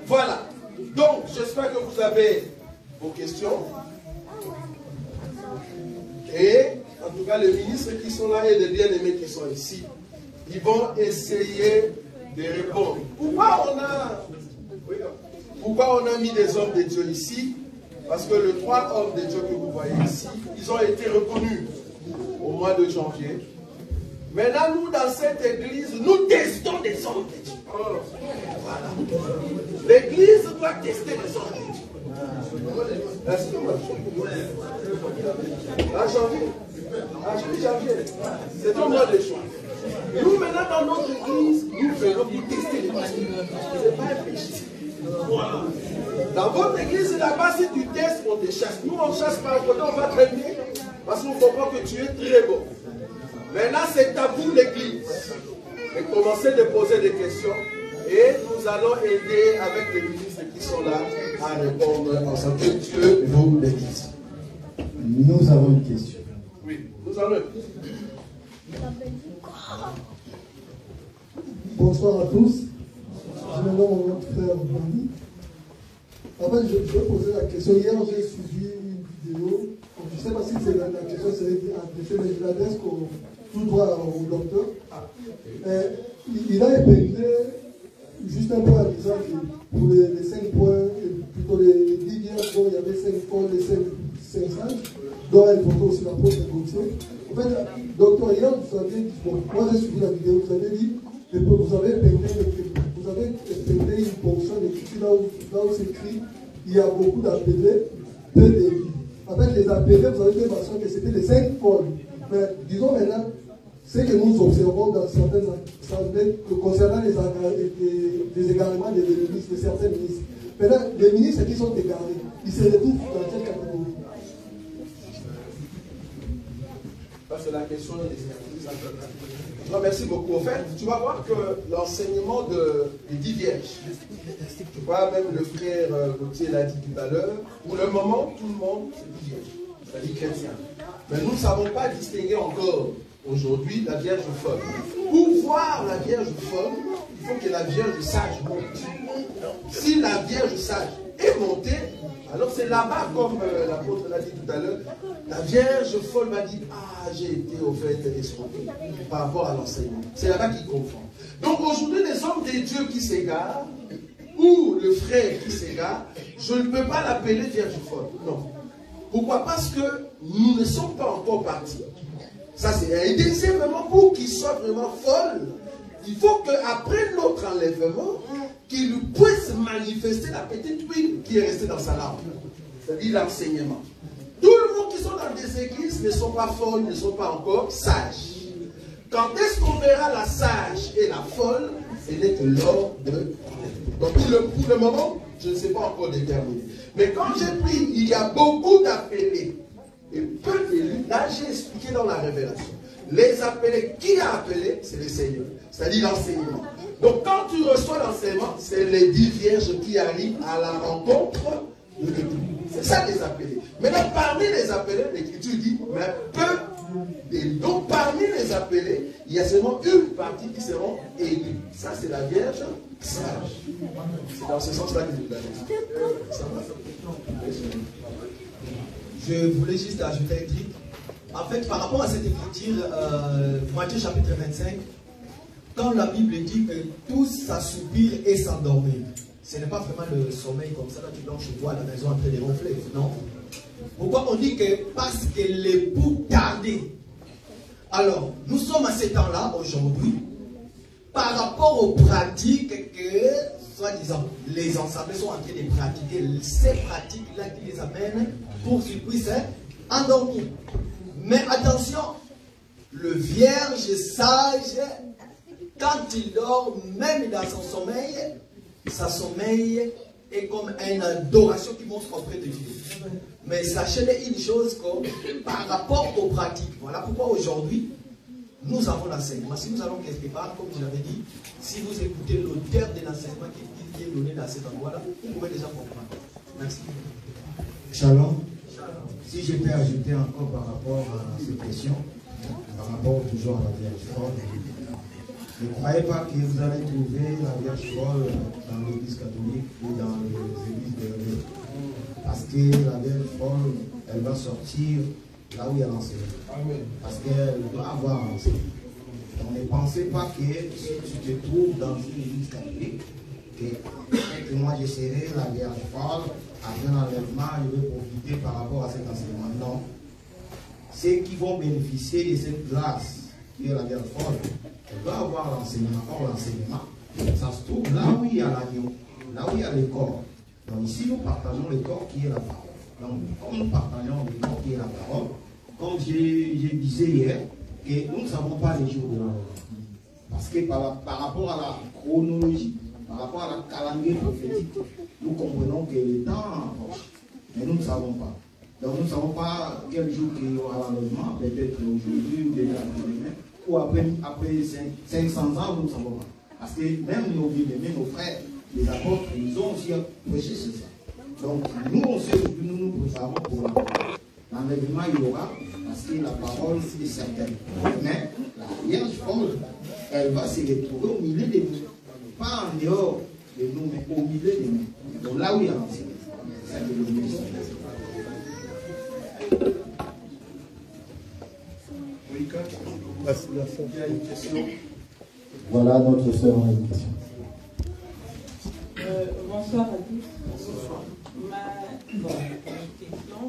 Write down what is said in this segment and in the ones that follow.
Voilà. Donc, j'espère que vous avez vos questions. Et, en tout cas, les ministres qui sont là et les bien-aimés qui sont ici, ils vont essayer de répondre. Pourquoi on a mis des hommes de Dieu ici? Parce que les 3 hommes de Dieu que vous voyez ici, ils ont été reconnus au mois de janvier. Maintenant, nous, dans cette église, nous testons des hommes de Dieu. Voilà. L'église doit tester les hommes de Dieu. Janvier. C'est un mois de choix. Nous, maintenant, dans notre église, nous venons pour tester les pasteurs. Ce n'est pas un péché. Voilà. Dans votre église, là-bas, si tu testes, on te chasse. Nous, on ne chasse pas. On va traiter parce qu'on comprend que tu es très bon. Maintenant, c'est à vous, l'église, de commencer à poser des questions. Et nous allons aider avec les ministres qui sont là à répondre ensemble. Que Dieu vous bénisse. Nous avons une question. Oui, nous avons une question. Bonsoir à tous. Je me nomme notre frère Boni. En fait, je vais poser la question. Hier, j'ai suivi une vidéo. Je ne sais pas si la question serait adressée, mais je l'adresse tout droit au docteur. Il a épinglé juste un point en disant que pour les 5 points, plutôt les 10 vierges, dont il y avait 5 folles et 5 sages, dont il faut aussi l'apôtre Gauthier. En fait, docteur, hier, vous avez dit, bon, moi j'ai suivi la vidéo, vous avez dit, vous avez épinglé une portion d'écriture là où c'est écrit, il y a beaucoup d'appelés, peu d'églises. En fait, les appelés, vous avez fait mention que c'était les 5 folles. Mais disons maintenant, ce que nous observons dans certaines assemblées concernant les égarements des ministres, de certains ministres. Maintenant, les ministres qui sont égarés, ils se retrouvent dans quelle catégorie? C'est la question des services. Non, merci beaucoup. En fait, tu vas voir que l'enseignement des 10 vierges, tu vois, même le frère Gauthier l'a dit tout à l'heure, pour le moment, tout le monde, c'est 10 vierges, c'est-à-dire chrétien. Mais nous ne savons pas distinguer encore aujourd'hui la Vierge folle. Pour voir la Vierge folle, il faut que la Vierge sage monte. Si la Vierge sage est montée, alors c'est là-bas, comme l'apôtre l'a dit tout à l'heure, la Vierge folle m'a dit, ah, j'ai été au fait escroqué par rapport à l'enseignement. C'est là-bas qu'il confond. Donc aujourd'hui, les hommes des dieux qui s'égarent, ou le frère qui s'égare, je ne peux pas l'appeler Vierge folle. Non. Pourquoi? Parce que nous ne sommes pas encore partis. Ça, c'est un deuxièmement, pour qu'il soit vraiment folle, il faut qu'après notre enlèvement, qu'il puisse manifester la petite huile qui est restée dans sa langue. C'est-à-dire l'enseignement. Tout le monde qui sont dans des églises ne sont pas folles, ne sont pas encore sages. Quand est-ce qu'on verra la sage et la folle? Ce n'est que lors de... Donc pour le moment, je ne sais pas encore déterminer. Mais quand j'ai pris, il y a beaucoup d'appelés. Et peu d'élus, là j'ai expliqué dans la révélation. Les appelés, qui a appelé? C'est le Seigneur. C'est-à-dire l'enseignement. Donc quand tu reçois l'enseignement, c'est les 10 vierges qui arrivent à la rencontre de l'Église. C'est ça les appelés. Maintenant, parmi les appelés, l'Écriture dit, mais peu. Et donc parmi les appelés, il y a seulement une partie qui seront élus. Ça c'est la Vierge sage. C'est dans ce sens-là que je vous l'ai dit. Je voulais juste ajouter un truc. En fait, par rapport à cette écriture, Matthieu chapitre 25, quand la Bible dit que tous s'assoupirent et s'endormirent, ce n'est pas vraiment le sommeil comme ça, là tu dors chez toi à la maison après les ronflets, non. Pourquoi on dit que parce que l'époux tardait? Alors, nous sommes à ce temps-là, aujourd'hui, par rapport aux pratiques que, soi-disant, les ensembles sont en train de pratiquer, ces pratiques-là qui les amènent pour qu'ils puissent endormir. Mais attention, le vierge sage, quand il dort, même dans son sommeil, sa sommeil est comme une adoration qui montre auprès de Dieu. Mais sachez une chose, par rapport aux pratiques, voilà pourquoi aujourd'hui, nous avons l'enseignement. Si nous allons quelque part, comme je l'avais dit, si vous écoutez l'auteur de l'enseignement qui est donné dans cet endroit-là, vous pouvez déjà comprendre. Merci. Shalom. Si je peux ajouter encore par rapport à ces questions, par rapport toujours à la Vierge folle, Ne croyez pas que vous allez trouver la Vierge folle dans l'église catholique ou dans les églises de l'Église. Parce que la Vierge folle, elle va sortir là où il y a l'enseignement. Parce qu'elle doit avoir l'enseignement. Donc ne pensez pas que si tu te trouves dans une église catholique, que moi je serai la Vierge folle, après l'enlèvement, je vais profiter par rapport à cet enseignement. Non. Ceux qui vont bénéficier de cette grâce, qui est la Vierge folle, elle doit avoir l'enseignement. Or, l'enseignement, ça se trouve là où il y a l'agneau, là où il y a le corps. Donc ici, nous partageons le corps qui est la parole. Donc, comme nous partageons le corps qui est la parole, comme je disais hier, que nous ne savons pas les jours de l'enlèvement. Parce que par rapport à la chronologie, par rapport à la calendrier prophétique, nous comprenons que le temps approche. Mais nous ne savons pas. Donc nous ne savons pas quel jour il y aura l'enlèvement, peut-être aujourd'hui ou déjà demain, ou après 500 ans, nous ne savons pas. Parce que même nos bien-aimés, nos frères, les apôtres, ils ont aussi prêché sur ça. Donc nous, on sait que nous nous préparons pour l'enlèvement. L'enlèvement, il y aura, parce que la parole est certaine. Mais la Vierge folle, elle va se retrouver au milieu de nous. Pas en dehors de nous, mais au milieu de nous. Donc là où il y a l'enseignement. C'est ça que le ministère. Voilà notre sœur en invitation. Bonsoir à tous. Ma question,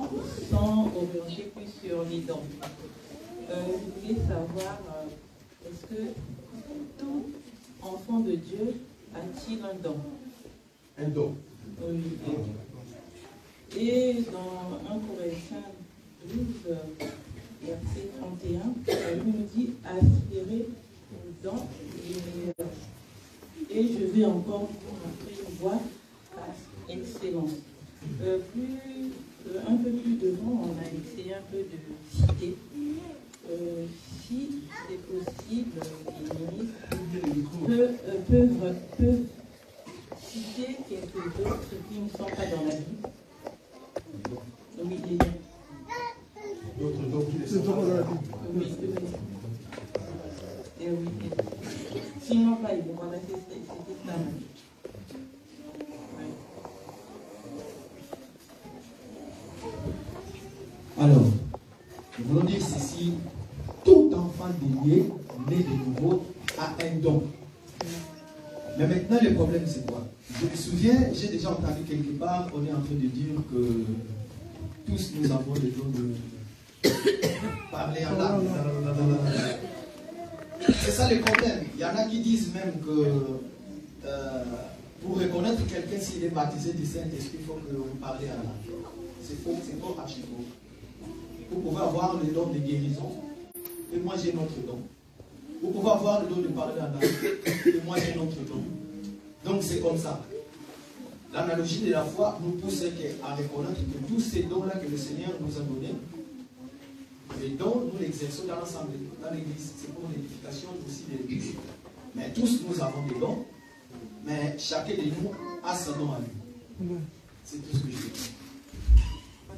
sans orienter plus sur les dons. Je voulais savoir, est-ce que tout enfant de Dieu a-t-il un don? Un don. Oui. Et dans 1 Corinthiens 12, verset 31, la Bible nous dit aspirer aux dons les meilleurs. Et je vais encore vous montrer une voie à excellence. Un peu plus devant, on a essayé un peu de citer. Si c'est possible, les ministres peuvent citer quelques autres qui ne sont pas dans la Bible. Oui, les D'autres dons qui ne C'est sont pas dans dans la la Bible. oui. Et oui. Sinon, pas, ils vont ramasser ces islam. Alors, nous voulons dire ceci, tout enfant de Dieu, né de nouveau, a un don. Mais maintenant, le problème, c'est quoi? Je me souviens, j'ai déjà entendu quelque part, on est en train de dire que tous nous avons le don de parler en langue. C'est ça le problème. Il y en a qui disent même que pour reconnaître quelqu'un s'il est baptisé du Saint-Esprit, il faut que vous parlez en langue. C'est faux, c'est faux, archi faux. Vous pouvez avoir le don de guérison, et moi j'ai notre don. Vous pouvez avoir le don de parler en langue, et moi j'ai notre don. Donc c'est comme ça. L'analogie de la foi nous pousse à reconnaître que tous ces dons-là que le Seigneur nous a donnés, les dons, nous l'exerçons dans l'ensemble, dans l'Église. C'est pour l'édification aussi de l'Église. Mais tous nous avons des dons, mais chacun de nous a son don à lui. C'est tout ce que je dis.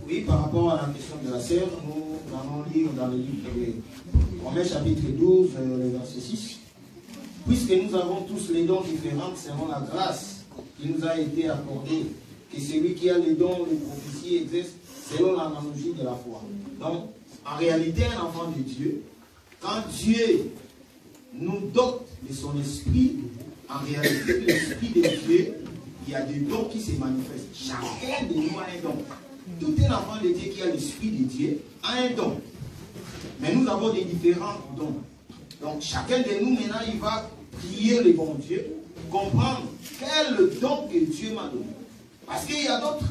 Oui, par rapport à la question de la sœur, nous allons lire dans le livre de Romains chapitre 12, le verset 6. Puisque nous avons tous les dons différents selon la grâce qui nous a été accordée, que celui qui a les dons de prophétie exerce selon l'analogie de la foi. Donc, en réalité, un enfant de Dieu, quand Dieu nous dote de son esprit, en réalité, l'esprit de Dieu, il y a des dons qui se manifestent. Chacun de nous a un don. Tout un enfant de Dieu qui a l'esprit de Dieu a un don. Mais nous avons des différents dons. Donc chacun de nous maintenant, il va prier le bon Dieu, comprendre quel don que Dieu m'a donné. Parce qu'il y a d'autres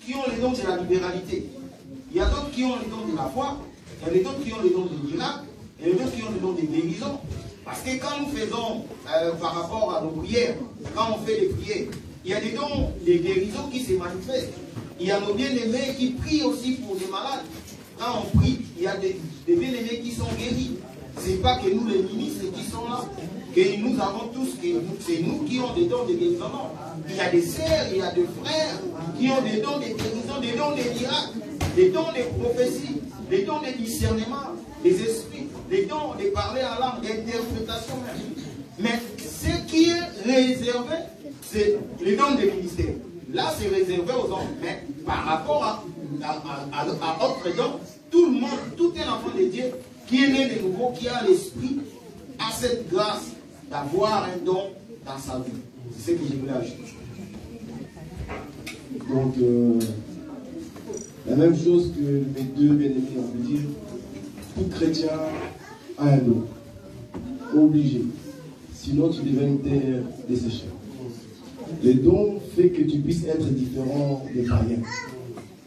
qui ont le don de la libéralité. Il y a d'autres qui ont le don de la foi. Il y a d'autres qui ont le don de miracle. Il y a d'autres qui ont le don de guérison. Parce que quand nous faisons par rapport à nos prières, quand on fait des prières, il y a des dons de guérison qui se manifestent. Il y a nos bien-aimés qui prient aussi pour les malades. Quand on prie, il y a des bien-aimés qui sont guéris. Ce n'est pas que nous, les ministres, qui sont là, que nous avons tous, c'est nous qui avons des dons de guérison. Il y a des sœurs, il y a des frères qui ont des dons de guérison, des dons de miracles, des dons de prophétie, des dons de discernement, des esprits, des dons de parler en langue, d'interprétation même. Mais ce qui est réservé, c'est les dons des ministères. Là, c'est réservé aux hommes. Mais par rapport à autres dons, tout le monde, tout un enfant de Dieu qui est né de nouveau, qui a l'esprit, a cette grâce d'avoir un don dans sa vie. C'est ce que je voulais ajouter. Donc, la même chose que mes deux bien-aimés ont pu dire, tout chrétien a un don. Obligé. Sinon, tu deviens une terre desséchée. Le don fait que tu puisses être différent des païens.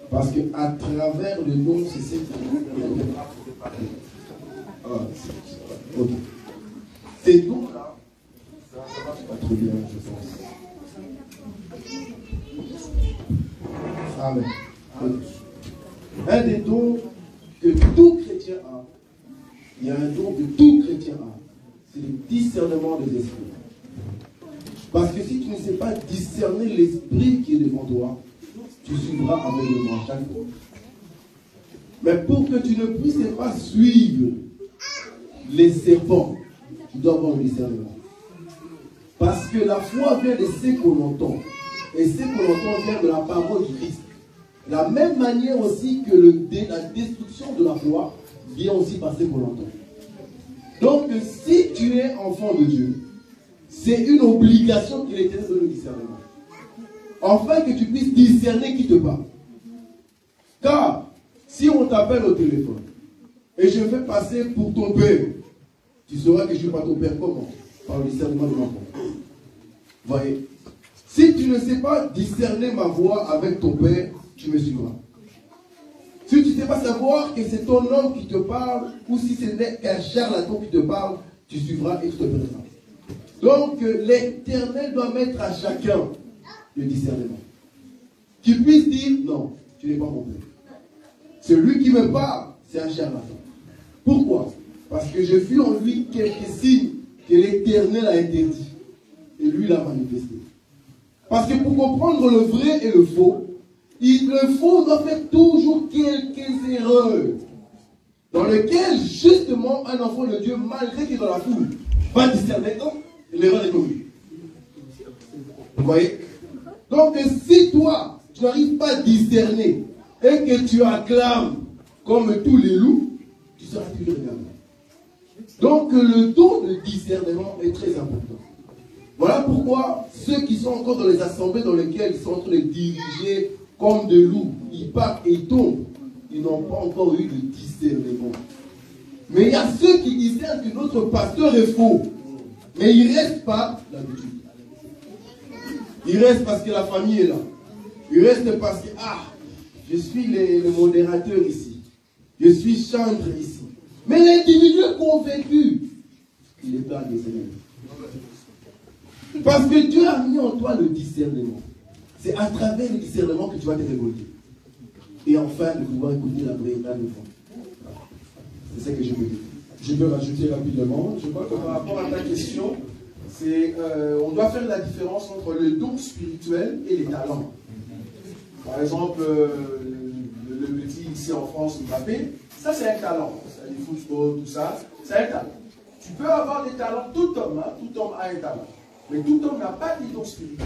Parce qu'à travers le don, c'est ce qui... Ok. Ces dons-là, ça marche pas trop bien, je pense. Amen. Un des dons que tout chrétien a, il y a un don que tout chrétien a, c'est le discernement des esprits. Parce que si tu ne sais pas discerner l'esprit qui est devant toi, tu suivras aveuglément chaque fois. Mais pour que tu ne puisses pas suivre les serpents, tu dois avoir le discernement. Parce que la foi vient de ce qu'on entend. Et ce qu'on entend vient de la parole du Christ. De la même manière aussi que la destruction de la foi vient aussi par ce qu'on entend. Donc, si tu es enfant de Dieu, c'est une obligation qu'il est de le discernement. Afin que tu puisses discerner qui te parle. Car, si on t'appelle au téléphone, et je vais passer pour ton père, tu sauras que je ne suis pas ton père comment? Par le discernement de l'enfant. Voyez. Si tu ne sais pas discerner ma voix avec ton père, tu me suivras. Si tu ne sais pas savoir que c'est ton homme qui te parle, ou si c'est un charlatan qui te parle, tu suivras et tu te présentes. Donc, l'Éternel doit mettre à chacun le discernement. Qui puisse dire, non, tu n'es pas mon père. Celui qui me parle, c'est un charlatan. Pourquoi? Parce que j'ai vu en lui quelques signes que l'Éternel a interdits. Et lui l'a manifesté. Parce que pour comprendre le vrai et le faux, le faux doit faire toujours quelques erreurs. Dans lesquelles, justement, un enfant de Dieu, malgré qu'il est dans la foule, va discerner, donc, l'erreur est commune. Vous voyez? Donc, si toi, tu n'arrives pas à discerner et que tu acclames comme tous les loups, tu seras toujours regardé. Donc, le don de discernement est très important. Voilà pourquoi ceux qui sont encore dans les assemblées dans lesquelles ils sont en train de diriger comme des loups, ils partent et ils tombent, ils n'ont pas encore eu de discernement. Mais il y a ceux qui discernent que notre pasteur est faux. Mais il ne reste pas d'habitude. Il reste parce que la famille est là. Il reste parce que, je suis le modérateur ici. Je suis chantre ici. Mais l'individu convaincu, il n'est pas discerné. Parce que Dieu a mis en toi le discernement. C'est à travers le discernement que tu vas te révolter. Et enfin, de pouvoir écouter la véritable voix. C'est ce que je peux dire. Je peux rajouter rapidement. Je crois que par rapport à ta question, on doit faire la différence entre le don spirituel et les talents. Par exemple, le petit ici en France, Mbappé, ça c'est un talent. Ça, du football, tout ça, c'est un talent. Tu peux avoir des talents, tout homme a un talent. Mais tout homme n'a pas de dons spirituels.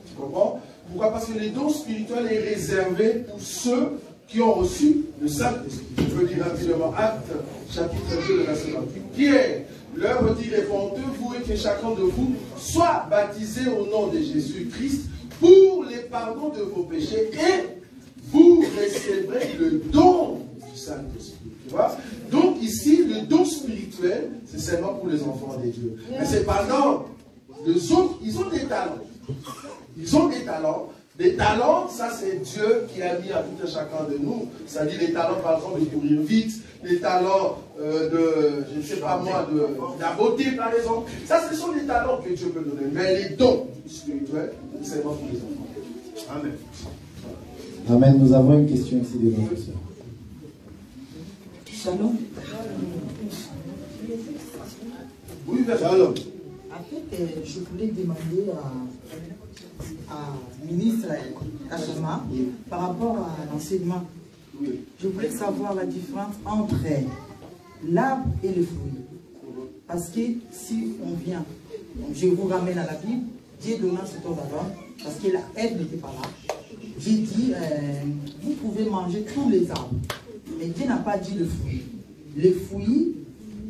Tu comprends? Pourquoi? Parce que les dons spirituels est réservé pour ceux qui ont reçu le Saint-Esprit. Je peux dire rapidement Actes, chapitre 2 de verset 28. Pierre, l'œuvre dit, répondez-vous et que chacun de vous soit baptisé au nom de Jésus-Christ pour les pardons de vos péchés et vous recevrez le don du Saint-Esprit. Tu vois? Donc ici, le don spirituel, c'est seulement pour les enfants de Dieu. Mais c'est pendant les autres, ils ont des talents. Ils ont des talents. Les talents, ça c'est Dieu qui a mis à tout un chacun de nous. C'est-à-dire les talents, par exemple, de courir vite, les talents je ne sais pas moi, de la beauté, par exemple. Ça, ce sont des talents que Dieu peut donner. Mais les dons spirituels, c'est seulement pour les enfants. Amen. Amen. Nous avons une question ici de notre sœur. Shalom. Oui, shalom. En fait, je voulais demander à ministre Kachama par rapport à l'enseignement. Je voulais savoir la différence entre l'arbre et le fruit. Parce que si on vient Donc je vous ramène à la Bible. Dieu donna cet ordre à l'homme, parce que la Ève n'était pas là. J'ai dit, vous pouvez manger tous les arbres. Mais Dieu n'a pas dit le fruit. Les fruits,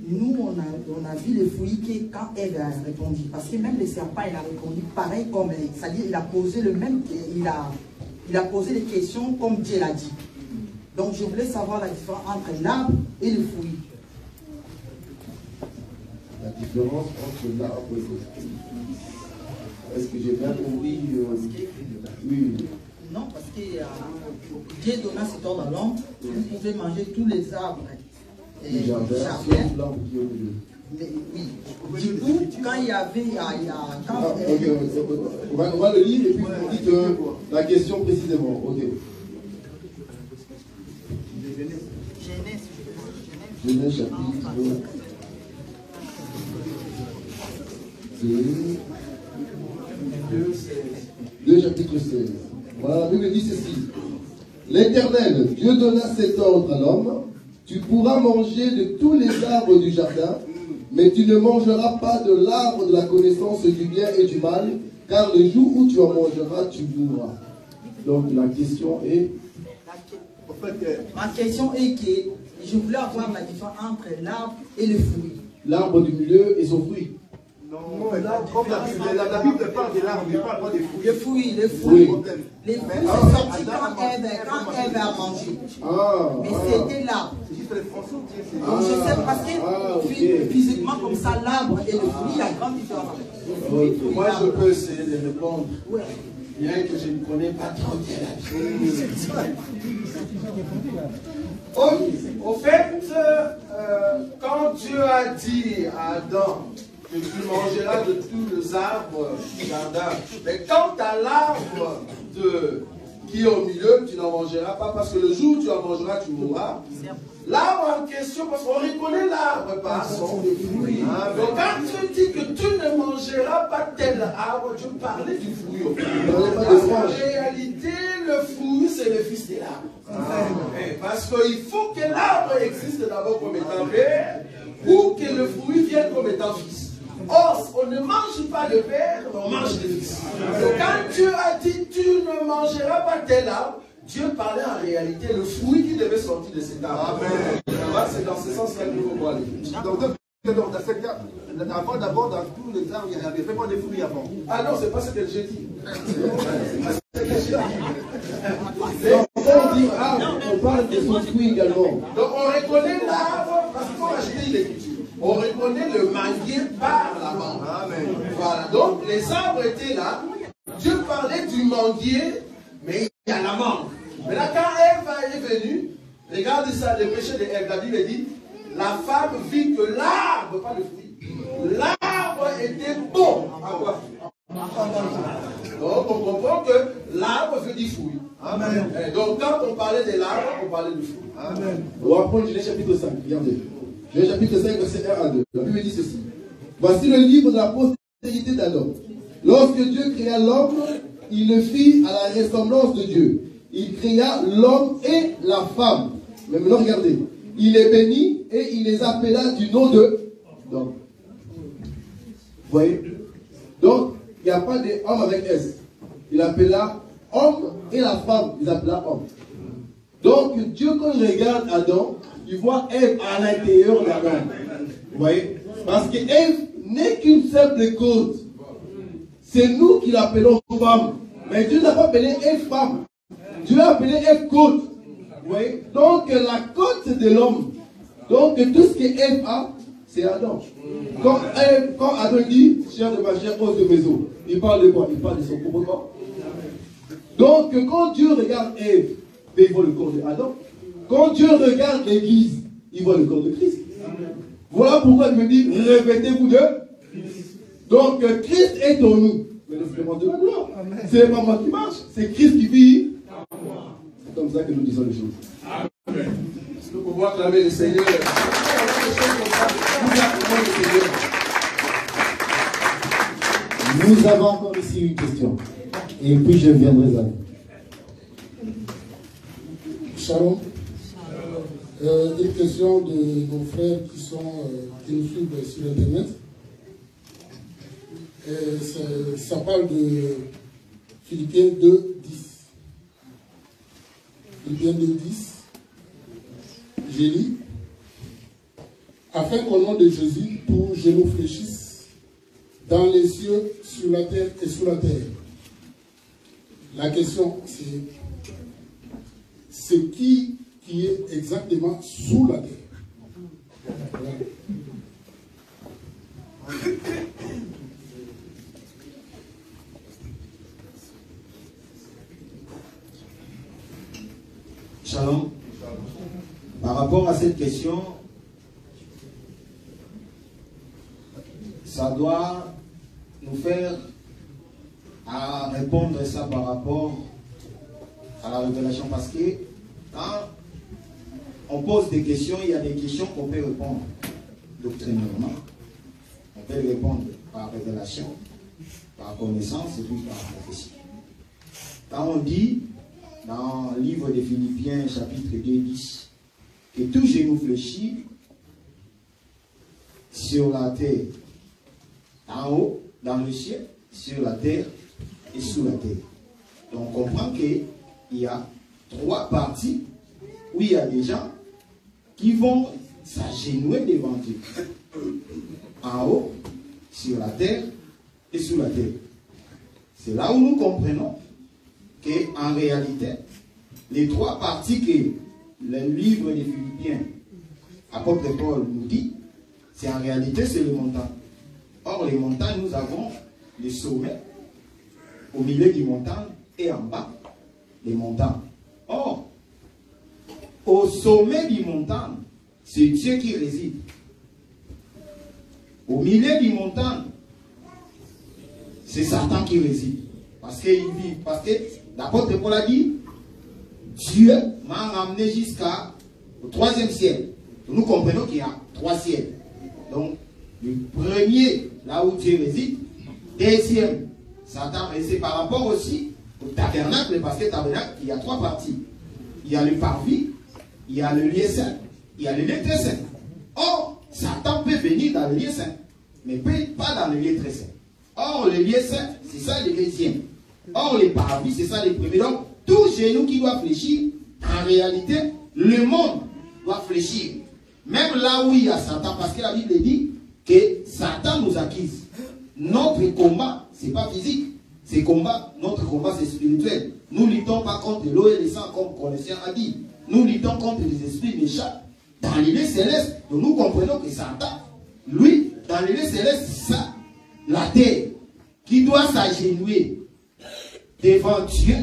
nous, on a vu les fruits que quand Ève a répondu. Parce que même le serpent, il a répondu pareil comme, c'est-à-dire il a posé le même, il a posé des questions comme Dieu l'a dit. Donc je voulais savoir la différence entre l'arbre et le fruit. La différence entre l'arbre et le fruit. Est-ce que j'ai bien compris oui. Non, parce que Dieu donna cet ordre à l'homme, vous pouvez manger tous les arbres. Le jardin, sauf l'arbre qui est au milieu. Oui. Du coup, quand il y avait... On va le lire et puis vous dites la question précisément. Ok. Genèse chapitre 2 chapitre 16. Voilà, la Bible dit ceci. L'Éternel, Dieu donna cet ordre à l'homme. Tu pourras manger de tous les arbres du jardin, mais tu ne mangeras pas de l'arbre de la connaissance du bien et du mal, car le jour où tu en mangeras, tu mourras. Donc la question est... Ma question est que je voulais avoir la différence entre l'arbre et le fruit. L'arbre du milieu et son fruit. Non, comme la Bible parle de l'arbre, il parle pas des fruits. Les fruits. Les fruits, c'est sorti quand Ève a mangé. Mais c'était l'arbre. Donc je sais parce que physiquement comme ça, l'arbre et le fruit, il y a grande différence. Moi, je peux essayer de répondre. Bien que je ne connais pas trop bien la Bible. Au fait, quand Dieu a dit à Adam que tu mangeras de tous les arbres du jardin, mais quant à l'arbre qui est au milieu, tu n'en mangeras pas, parce que le jour où tu en mangeras, tu mourras. L'arbre en question, parce qu'on reconnaît l'arbre par son fruit. Donc quand tu dis que tu ne mangeras pas tel arbre, tu parlais du fruit. Parce qu'en réalité, le fruit, c'est le fils de l'arbre. Parce qu'il faut que l'arbre existe d'abord comme étant père, ou que le fruit vienne comme étant fils. Or, on ne mange pas le père, on mange le fils. Donc quand Dieu a dit, tu ne mangeras pas tel arbre, Dieu parlait en réalité le fruit qui devait sortir de cet arbre. C'est dans ce sens-là qu'il faut voir les fruits. Donc, dans ce cas, d'abord, dans tous les arbres, il n'y avait pas de fruits avant. Ah non, c'est pas ce que j'ai dit. On dit arbre, on parle de son fruit également. Donc on reconnaît l'arbre, parce qu'il faut acheter l'écriture. On reconnaît le manguier par la bande. Voilà, donc les arbres étaient là. Dieu parlait du manguier, mais il y a la mangue. Maintenant, quand Ève est venue, regarde ça, le péché de Ève, la Bible dit, la femme vit que l'arbre, pas le fruit, l'arbre était bon. À quoi? Donc on comprend que l'arbre veut dire fruit. Amen. Donc quand on parlait de l'arbre, on parlait du fruit. Amen. On va prendre Genèse chapitre 5, regardez. Genèse chapitre 5, verset 1 à 2. La Bible dit ceci. Voici le livre de la postérité d'Adam. Lorsque Dieu créa l'homme, il le fit à la ressemblance de Dieu. Il créa l'homme et la femme. Mais maintenant, regardez. Il les bénit et il les appela du nom de d'homme. Vous voyez? Donc, il n'y a pas d'homme avec S. Il appela homme et la femme, il appela homme. Donc, Dieu, quand il regarde Adam, il voit Ève à l'intérieur d'Adam. Vous voyez? Parce que Ève n'est qu'une simple côte. C'est nous qui l'appelons femme. Mais Dieu n'a pas appelé Ève femme. Dieu a appelé Ève côte. Vous voyez? Donc, la côte, c'est de l'homme. Donc, tout ce que Ève a, c'est Adam. Quand Adam dit, chair de ma chair, os de mes os, il parle de quoi? Il parle de son propre corps. Donc, quand Dieu regarde Ève, il voit le corps d'Adam. Quand Dieu regarde l'Église, il voit le corps de Christ. Voilà pourquoi il me dit, revêtez-vous de Christ. Donc, Christ est en nous. Mais l'espérance de la gloire. Ce n'est pas moi qui marche, c'est Christ qui vit. C'est comme ça que nous disons les choses. Amen. Est-ce que vous pouvez acclamer le Seigneur? Nous avons encore ici une question. Et puis je viendrai à vous. Shalom. Une question de nos frères qui nous suivent sur Internet. Ça parle de Philippiens 2, 10. Philippiens 2, 10. J'ai lu. Afin qu'au nom de Jésus, tous genoux fléchissent dans les cieux, sur la terre et sous la terre. La question, c'est qui est exactement sous la terre. Voilà. Shalom. Par rapport à cette question, ça doit nous faire à répondre à ça par rapport à la révélation, parce que quand on pose des questions, il y a des questions qu'on peut répondre doctrinairement, on peut répondre par révélation, par connaissance et puis par prophétie. Quand on dit dans le livre des Philippiens chapitre 2, 10 que tout genou fléchit sur la terre, en haut, dans le ciel, sur la terre et sous la terre. Donc on comprend qu'il y a trois parties où il y a des gens qui vont s'agenouiller devant Dieu. En haut, sur la terre et sous la terre. C'est là où nous comprenons qu'en réalité, les trois parties que le livre des Philippiens, apôtre Paul nous dit, c'est en réalité c'est les montagnes. Or, les montagnes, nous avons les sommets, au milieu des montagnes et en bas des montagnes. Or, au sommet des montagnes, c'est Dieu qui réside. Au milieu des montagnes, c'est Satan qui réside. Parce qu'il vit, parce que l'apôtre Paul a dit, Dieu m'a ramené jusqu'au troisième ciel. Nous comprenons qu'il y a trois ciels. Donc, le premier, là où Dieu réside. Deuxième, Satan réside par rapport aussi au tabernacle, parce que le tabernacle, il y a trois parties. Il y a le parvis, il y a le lieu saint, il y a le lieu très saint. Or, Satan peut venir dans le lieu saint, mais pas dans le lieu très saint. Or, le lieu saint, c'est ça le deuxième. Or, les parvis, c'est ça les premiers. Donc, tout genou qui doit fléchir, en réalité, le monde doit fléchir. Même là où il y a Satan, parce que la Bible dit que Satan nous accuse. Notre combat, ce n'est pas physique. Notre combat, c'est spirituel. Nous ne luttons pas contre l'eau et le sang, comme Colossiens a dit. Nous luttons contre les esprits méchants dans les lieux célestes. Donc nous comprenons que Satan, lui, dans les lieux célestes, c'est ça, la terre, qui doit s'agenouiller devant Dieu.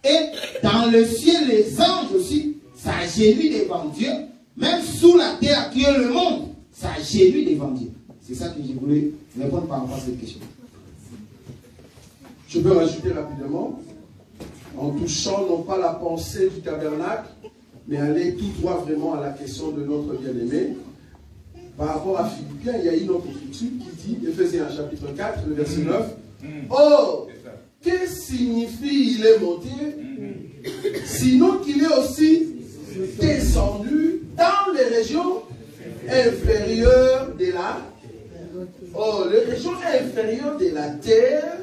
Et dans le ciel, les anges aussi s'agenouillent devant Dieu. Même sous la terre qui est le monde, s'agenouillent devant Dieu. C'est ça que je voulais répondre par rapport à cette question. Je peux rajouter rapidement, en touchant non pas la pensée du tabernacle, mais aller tout droit vraiment à la question de notre bien-aimé. Par rapport à Philippiens, il y a une autre écriture qui dit, Éphésiens chapitre 4, le verset 9, oh, que signifie il est monté, sinon qu'il est aussi descendu dans les régions inférieures de la terre. Oh, les régions inférieures de la terre,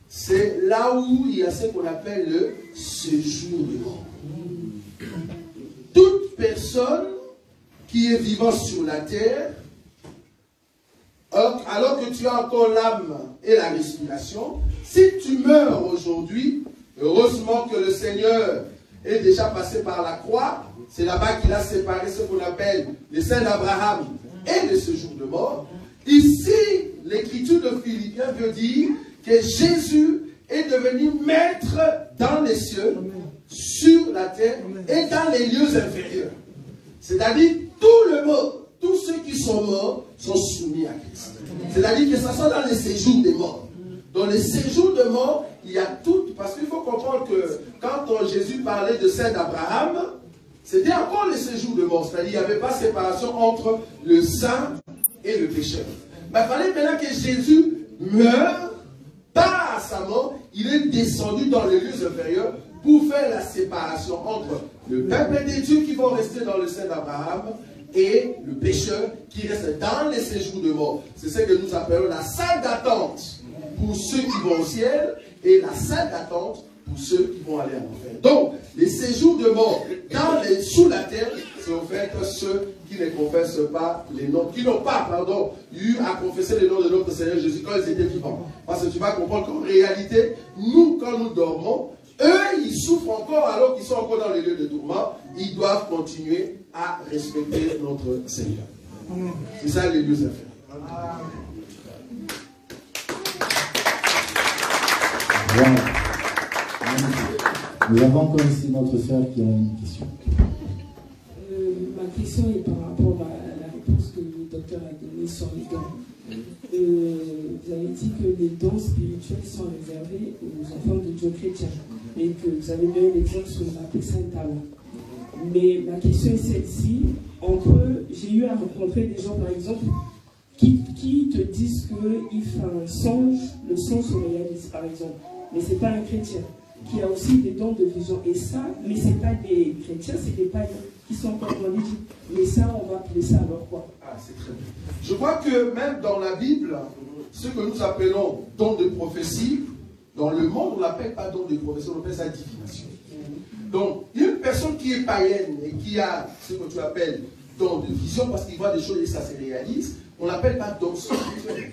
c'est là où il y a ce qu'on appelle le séjour de mort. Toute personne qui est vivante sur la terre, alors que tu as encore l'âme et la respiration, si tu meurs aujourd'hui, heureusement que le Seigneur est déjà passé par la croix, c'est là-bas qu'il a séparé ce qu'on appelle les saints d'Abraham et le séjour de mort. Ici, l'écriture de Philippiens veut dire que Jésus est devenu maître dans les cieux, sur la terre et dans les lieux inférieurs. C'est-à-dire, tout le monde, tous ceux qui sont morts sont soumis à Christ. C'est-à-dire que ça soit dans les séjours des morts. Dans les séjours de mort, il y a tout, parce qu'il faut comprendre que quand Jésus parlait de saint d'Abraham, c'était encore les séjours de mort. C'est-à-dire qu'il n'y avait pas séparation entre le saint et le pécheur. Mais il fallait maintenant que Jésus meure, pas à sa mort, il est descendu dans les lieux inférieurs pour faire la séparation entre le peuple des dieux qui vont rester dans le sein d'Abraham et le pécheur qui reste dans les séjours de mort. C'est ce que nous appelons la salle d'attente pour ceux qui vont au ciel et la salle d'attente pour ceux qui vont aller en enfer. Donc, les séjours de mort sous la terre, c'est au fait que ceux qui ne confessent pas les noms, qui n'ont pas, eu à confesser le nom de notre Seigneur Jésus quand ils étaient vivants. Parce que tu vas comprendre qu'en réalité, nous, quand nous dormons, eux, ils souffrent encore alors qu'ils sont encore dans les lieux de tourment. Ils doivent continuer à respecter notre Seigneur. C'est ça les lieux à faire. Voilà. Nous avons encore ici notre sœur qui a une question. Ma question est par rapport à la réponse que le docteur a donnée sur les dons. Vous avez dit que les dons spirituels sont réservés aux enfants de Dieu chrétiens et que vous avez donné l'exemple sur la Saint-Talent. Mais ma question est celle-ci. J'ai eu à rencontrer des gens, par exemple, qui te disent qu'ils font un songe, le songe se réalise, par exemple. Mais ce n'est pas un chrétien, qui a aussi des dons de vision. Et ça, mais ce n'est pas des chrétiens, c'est des païens qui sont encore dans l'Égypte. Mais ça, on va appeler ça alors quoi? Ah, c'est très bien. Je crois que même dans la Bible, ce que nous appelons dons de prophétie, dans le monde, on l'appelle pas don de prophétie, on appelle ça divination. Donc, une personne qui est païenne et qui a ce que tu appelles don de vision, parce qu'il voit des choses et ça se réalise, on l'appelle pas don spirituel.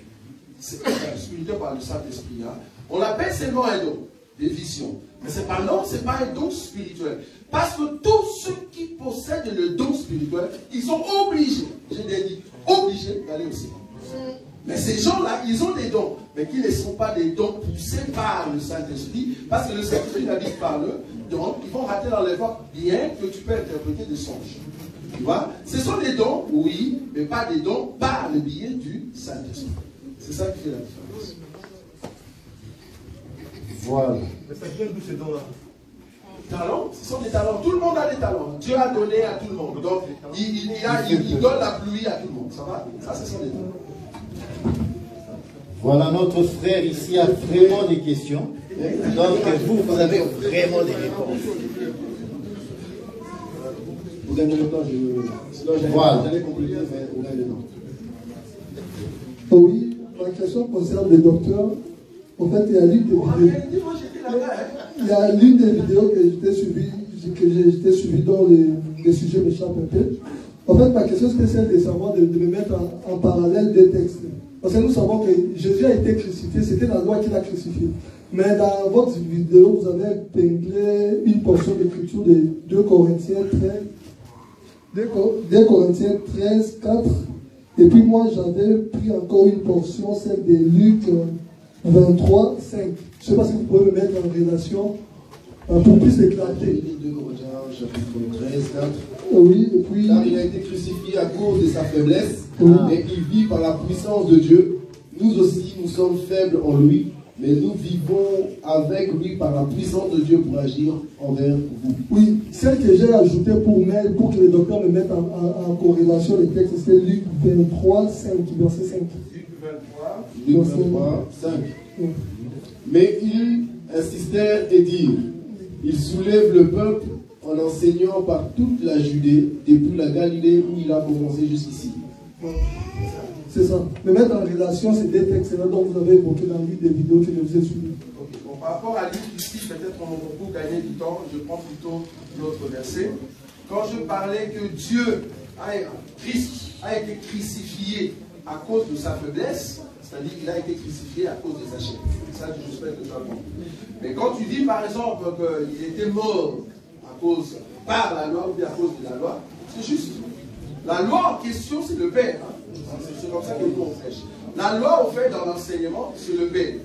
C'est spirituel par le Saint-Esprit. Hein. On l'appelle seulement un don de vision. Mais c'est pas un don spirituel. Parce que tous ceux qui possèdent le don spirituel, ils sont obligés, je l'ai dit, obligés d'aller au ciel. Mais ces gens-là, ils ont des dons, mais qui ne sont pas des dons poussés par le Saint-Esprit, parce que le Saint-Esprit a dit par eux, donc ils vont rater dans l'effort, bien que tu peux interpréter des songes. Tu vois? Ce sont des dons, oui, mais pas des dons par le biais du Saint-Esprit. C'est ça qui fait la différence. Voilà. Mais ça vient d'où ces dons-là? Talents, ce sont des talents. Tout le monde a des talents. Dieu a donné à tout le monde. Donc, il donne la pluie à tout le monde. Ça va? Ça, ce sont des dons. Voilà, notre frère ici a vraiment des questions. Donc, vous avez vraiment des réponses. Vous gagnez le temps, j'allais compléter, mais vous gagnez le temps. Oui, ma question concerne le docteur. En fait, il y a l'une des vidéos. Il y a l'une des vidéos que j'étais suivi dont les sujets m'échappent un peu. En fait, ma question c'est celle de savoir, de me mettre en parallèle des textes. Parce que nous savons que Jésus a été crucifié, c'était la loi qui l'a crucifié. Mais dans votre vidéo, vous avez épinglé une portion d'écriture de 2 Corinthiens 13, 4. Et puis moi, j'avais pris encore une portion, celle de Luc 23, 5. Je ne sais pas si vous pouvez me mettre en relation pour plus éclater. 2 Corinthiens, chapitre 13, 4. Oui, et puis... Car il a été crucifié à cause de sa faiblesse, mais il vit par la puissance de Dieu. Nous aussi, nous sommes faibles en lui, mais nous vivons avec lui par la puissance de Dieu pour agir envers vous. Oui, celle que j'ai ajoutée pour que le docteur me mette en corrélation les textes, c'est Luc 23, 5, verset 5. Luc 23, 5. Mais ils insistèrent et dirent, il soulève le peuple en enseignant par toute la Judée, depuis la Galilée où il a commencé jusqu'ici. C'est ça. Me mettre en relation ces 2 textes-là dont vous avez évoqué dans l'une des vidéos que je vous ai suivies. Okay. Bon, par rapport à Luc ici, peut-être pour gagner du temps, je prends plutôt l'autre verset. Quand je parlais que Christ a été crucifié à cause de sa faiblesse, c'est-à-dire qu'il a été crucifié à cause de sa chair. Ça, j'espère que tu as compris. Mais quand tu dis par exemple qu'il était mort par la loi ou bien à cause de la loi, c'est juste. La loi en question, c'est le Père. Hein. C'est comme ça que nous on prêche. La loi, au fait, dans l'enseignement, c'est le Père.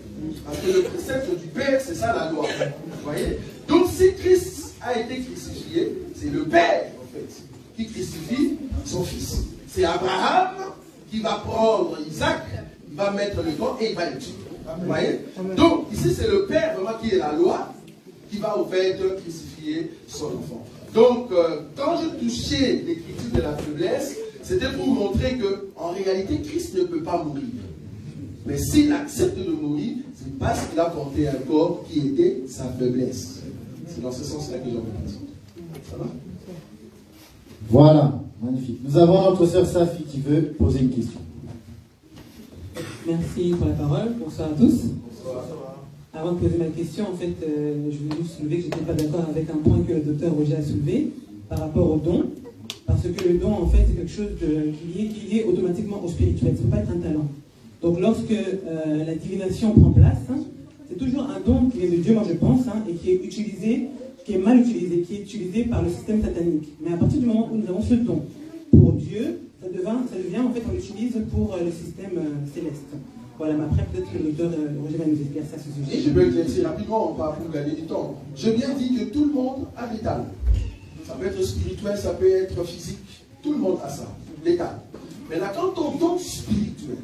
Parce que le précepte du Père, c'est ça la loi. Vous voyez? Donc si Christ a été crucifié, c'est le Père, en fait, qui crucifie son Fils. C'est Abraham qui va prendre Isaac, il va mettre le camp et il va le tuer. Vous voyez? Donc ici, c'est le Père vraiment qui est la loi, qui va au fait crucifier son enfant. Donc, quand je touchais l'écriture de la faiblesse, c'était pour montrer qu'en réalité, Christ ne peut pas mourir. Mais s'il accepte de mourir, c'est parce qu'il a porté un corps qui était sa faiblesse. C'est dans ce sens-là que j'en ai dit. Ça va? Voilà. Magnifique. Nous avons notre sœur Safi qui veut poser une question. Merci pour la parole. Bonsoir à tous. Avant de poser ma question, en fait, je voulais juste soulever que je n'étais pas d'accord avec un point que le docteur Roger a soulevé par rapport au don. Parce que le don, en fait, c'est quelque chose qui est lié automatiquement au spirituel. Ça ne peut pas être un talent. Donc, lorsque la divination prend place, c'est toujours un don qui vient de Dieu, moi je pense, et qui est utilisé, qui est mal utilisé, qui est utilisé par le système satanique. Mais à partir du moment où nous avons ce don pour Dieu, ça devient en fait, on l'utilise pour le système céleste. Voilà, mais après, peut-être que le docteur Roger va nous expliquer ça à ce sujet. Et je peux éclaircir rapidement, pas pour gagner du temps. J'ai bien dit que tout le monde a des talents. Ça peut être spirituel, ça peut être physique. Tout le monde a ça, les talents. Mais là, quand on donne spirituel,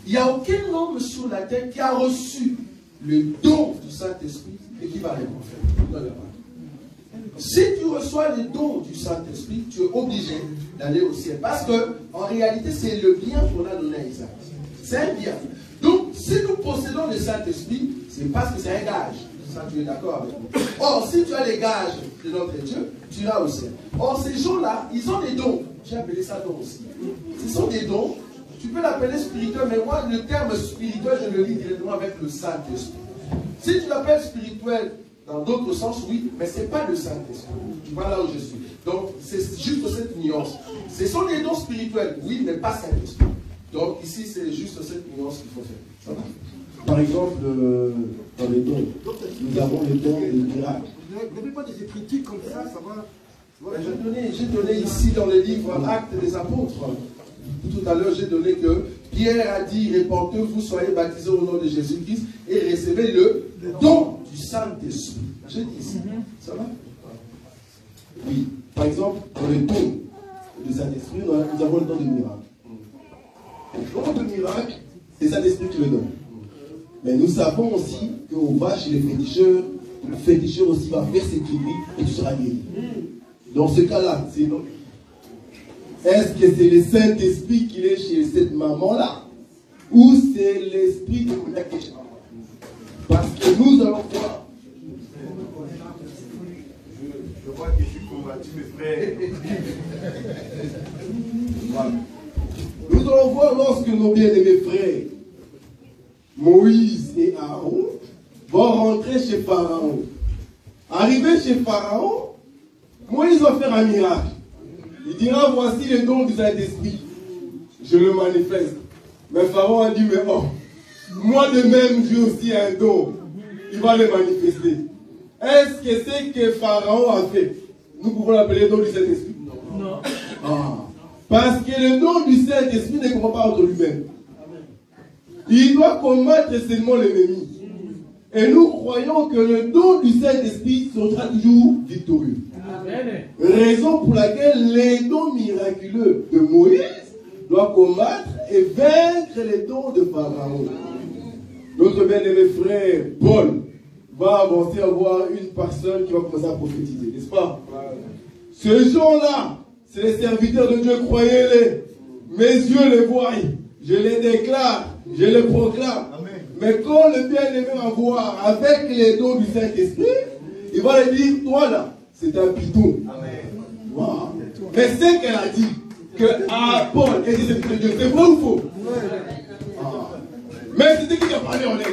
il n'y a aucun homme sur la terre qui a reçu le don du Saint-Esprit et qui va répondre. Non, il n'y a pas. Si tu reçois le don du Saint-Esprit, tu es obligé d'aller au ciel. Parce que, en réalité, c'est le bien qu'on a donné à Isaac. C'est un bien. Donc, si nous possédons le Saint-Esprit, c'est parce que c'est un gage. Ça, tu es d'accord avec nous. Or, si tu as les gages de notre Dieu, tu iras au ciel. Or, ces gens-là, ils ont des dons. J'ai appelé ça dons aussi. Ce sont des dons. Tu peux l'appeler spirituel, mais moi, le terme spirituel, je le lis directement avec le Saint-Esprit. Si tu l'appelles spirituel, dans d'autres sens, oui, mais ce n'est pas le Saint-Esprit. Tu vois là où je suis. Donc, c'est juste cette nuance. Ce sont des dons spirituels, oui, mais pas Saint-Esprit. Donc, ici, c'est juste cette nuance qu'il faut faire. Ça va? Par exemple, dans les dons, nous avons les dons des miracles. Vous n'avez pas des écritures comme ça, ça va? J'ai donné ici dans le livre Actes des Apôtres. Tout à l'heure, j'ai donné que Pierre a dit, répandez-vous, soyez baptisés au nom de Jésus-Christ et recevez le don du Saint-Esprit. J'ai dit ici. Ça va? Oui. Par exemple, dans le don du Saint-Esprit, nous avons le don de miracle. Le don de miracle, c'est Saint-Esprit qui le donne. Mais nous savons aussi qu'on va chez les féticheurs, le féticheur aussi va faire ses prières et tu seras guéri. Dans ce cas-là, c'est donc. Est-ce que c'est le Saint-Esprit qui est chez cette maman-là? Ou c'est l'esprit de la qui est chez maman? Parce que nous allons voir. Je vois que je suis combattu, mes frères. Voilà. Nous allons voir lorsque nos bien-aimés frères, Moïse et Aaron, vont rentrer chez Pharaon. Arrivé chez Pharaon, Moïse va faire un miracle. Il dira, voici le don du Saint-Esprit. Je le manifeste. Mais Pharaon a dit, mais oh, moi de même, j'ai aussi un don. Il va le manifester. Est-ce que c'est que Pharaon a fait? Nous pouvons l'appeler le don du Saint-Esprit? Non. Ah. Parce que le don du Saint-Esprit ne comprend pas entre lui-même. Il doit combattre seulement l'ennemi. Et nous croyons que le don du Saint-Esprit sera toujours victorieux. Amen. Raison pour laquelle les dons miraculeux de Moïse doivent combattre et vaincre les dons de Pharaon. Notre bien-aimé frère Paul va avancer à voir une personne qui va commencer à prophétiser, n'est-ce pas? Ces gens-là, c'est les serviteurs de Dieu, croyez-les. Mes yeux les voient, je les déclare, je les proclame. Amen. Mais quand le bien-aimé va voir avec les dons du Saint-Esprit, il va lui dire, toi là, c'est un bidon. Wow. Mais c'est qu'elle a dit, que Paul est dit c'est Dieu, c'est vrai ou faux? Ah. Mais c'était qui a parlé en l'air?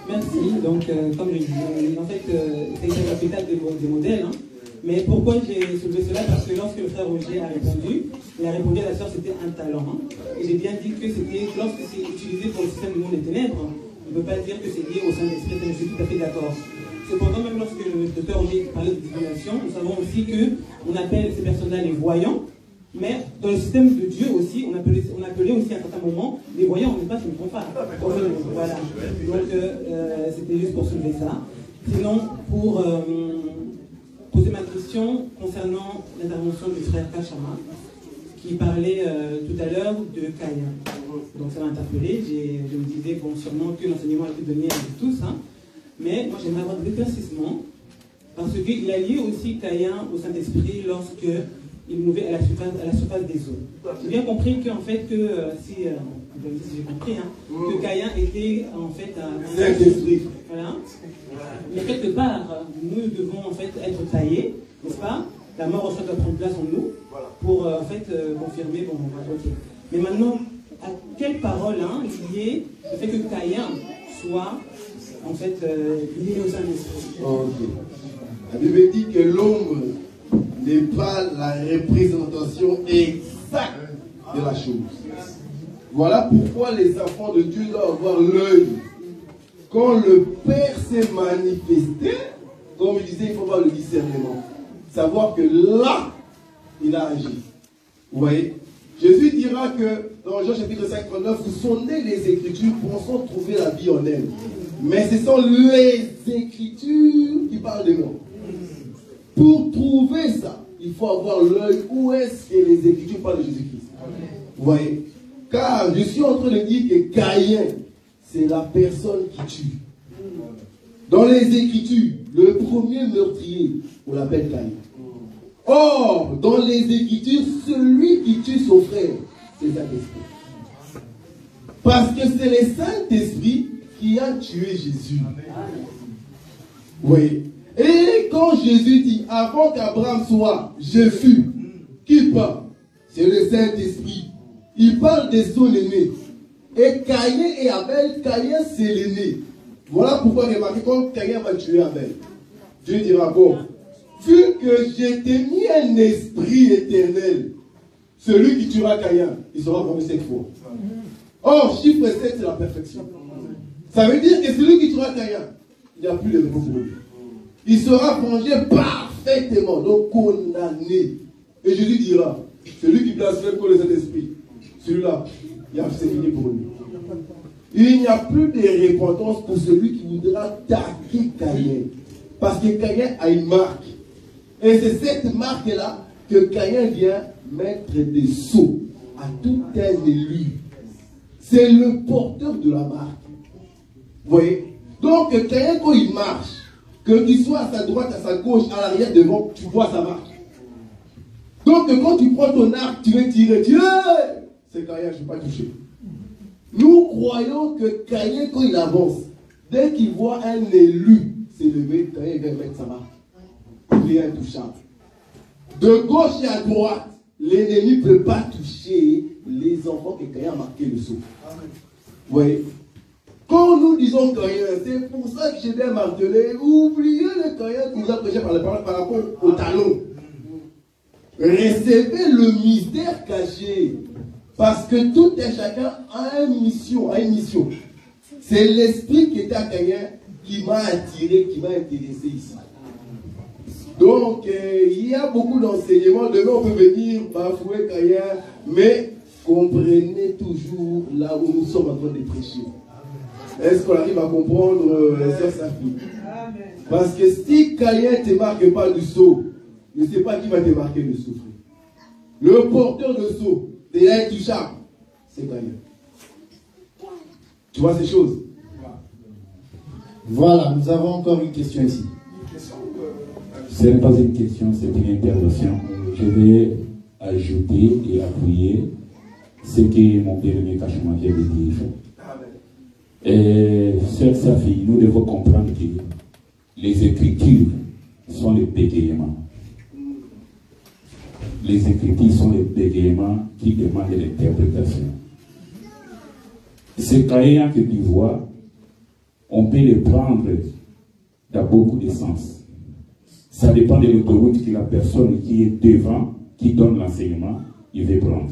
Merci. Donc, comme je disais, en fait, c'est un capital des modèles. Hein. Mais pourquoi j'ai soulevé cela? Parce que lorsque le frère Roger a répondu, il a répondu à la sœur c'était un talent. Hein. Et j'ai bien dit que c'était, lorsque c'est utilisé pour le système du monde des ténèbres, on ne peut pas dire que c'est lié au Saint-Esprit, je suis tout à fait d'accord. Cependant, même lorsque le docteur Roger parlait de divination, nous savons aussi qu'on appelle ces personnes-là les voyants. Mais dans le système de Dieu aussi, on appelait aussi à un certain moment les voyants, on n'est pas, ce ne font pas. Voilà. Donc, c'était juste pour soulever ça. Sinon, pour poser ma question concernant l'intervention du frère Kachama, qui parlait tout à l'heure de Caïn. Donc, ça m'a interpellé. Je me disais, bon, sûrement que l'enseignement a été donné à nous tous, hein. Mais moi, j'aimerais avoir des éclaircissements, parce qu'il a lié aussi Caïn au Saint-Esprit lorsque il mouvait à la surface des eaux. J'ai bien compris qu'en fait, si j'ai compris, que Caïn était en fait un Saint-Esprit. Voilà. Mais quelque part, nous devons en fait être taillés, n'est-ce pas? La mort doit prendre place en nous pour en fait confirmer. Bon, ok. Mais maintenant, à quelle parole liée le fait que Caïn soit en fait lié au Saint-Esprit? Ok. La Bible dit que l'ombre n'est pas la représentation exacte de la chose. Voilà pourquoi les enfants de Dieu doivent avoir l'œil. Quand le Père s'est manifesté, comme il disait, il faut avoir le discernement. Savoir que là, il a agi. Vous voyez? Jésus dira que dans Jean chapitre 5, 39, vous sondez les Écritures pensant trouver la vie en elles. Mais ce sont les Écritures qui parlent de moi. Pour trouver ça, il faut avoir l'œil où est-ce que les Écritures parlent de Jésus-Christ. Vous voyez? Car je suis en train de dire que Caïn, c'est la personne qui tue. Dans les Écritures, le premier meurtrier, on l'appelle Caïn. Or, dans les Écritures, celui qui tue son frère, c'est Saint-Esprit. Parce que c'est le Saint-Esprit qui a tué Jésus. Oui. Et quand Jésus dit, avant qu'Abraham soit, je fus, qui parle? C'est le Saint-Esprit. Il parle de son aîné. Et Caïn et Abel, Caïn c'est l'aîné. Voilà pourquoi remarquez quand Caïn va tuer Abel. Dieu dira, bon, vu que j'ai mis un esprit éternel, celui qui tuera Caïn, il sera vengé 7 fois. Or, chiffre 7, c'est la perfection. Ça veut dire que celui qui tuera Caïn, il n'y a plus de repos pour lui. Il sera vengé parfaitement, donc condamné. Et Jésus dira, celui qui blasphème contre le Saint-Esprit, celui-là, c'est fini pour lui. Il n'y a plus de repentance pour celui qui voudra taquer Caïn. Parce que Caïn a une marque. Et c'est cette marque-là que Caïn vient mettre des sceaux à tout un élu. C'est le porteur de la marque. Vous voyez? Donc Caïn, quand il marche, qu'il soit à sa droite, à sa gauche, à l'arrière, devant, tu vois sa marque. Donc quand tu prends ton arc, tu veux tirer, c'est Caïn, je ne vais pas toucher. Nous croyons que Caïn, quand il avance, dès qu'il voit un élu s'élever, Caïn va mettre sa marque. Il est intouchable. De gauche et à droite, l'ennemi ne peut pas toucher les enfants que Caïn a marqué le sceau. Vous voyez? Quand nous disons Caïn, c'est pour ça que j'ai bien martelé, oubliez le Caïn que vous a prêché par la parole par rapport au talon. Recevez le mystère caché. Parce que tout et chacun a une mission. C'est l'esprit qui était à Caïn qui m'a attiré, qui m'a intéressé ici. Donc, il y a beaucoup d'enseignements. Demain, on peut venir bafouer Caïn, mais comprenez toujours là où nous sommes en train de prêcher. Est-ce qu'on arrive à comprendre, sœur Safi? Parce que si Caïn ne te marque pas du sceau, je ne sais pas qui va te marquer le sceau. Le porteur de sceau, c'est intouchable, c'est Caïn. Tu vois ces choses? Voilà, nous avons encore une question ici. Ce n'est pas une question, c'est une intervention. Je vais ajouter et appuyer ce que mon bien-aimé Kachuma vient de dire. Et sœur Safi, nous devons comprendre que les Écritures sont les bégaiements. Les Écritures sont les bégaiements qui demandent l'interprétation. Ces Caïn que tu vois, on peut les prendre dans beaucoup de sens. Ça dépend de l'autoroute que la personne qui est devant, qui donne l'enseignement, il veut prendre.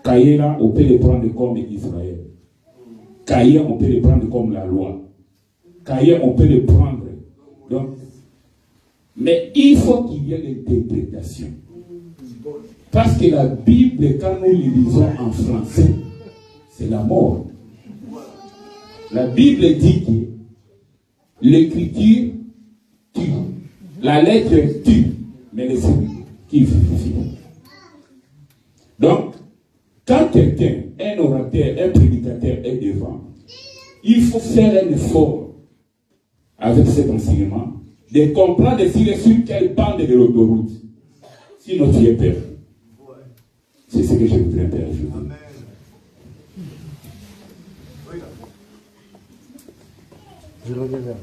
Caïn, là, on peut les prendre comme Israël. Caïn, on peut les prendre comme la loi. Caïn, on peut les prendre. Donc, mais il faut qu'il y ait l'interprétation. Parce que la Bible, quand nous le lisons en français, c'est la mort. La Bible dit que l'écriture tue. La lettre tue, mais l'esprit qui vivifie. Donc, quand quelqu'un, un orateur, un prédicateur est devant, il faut faire un effort avec cet enseignement de comprendre s'il est sur quelle bande de l'autoroute. Sinon, tu es perdu. C'est ce que je voudrais faire ajouter. Je reviens vers.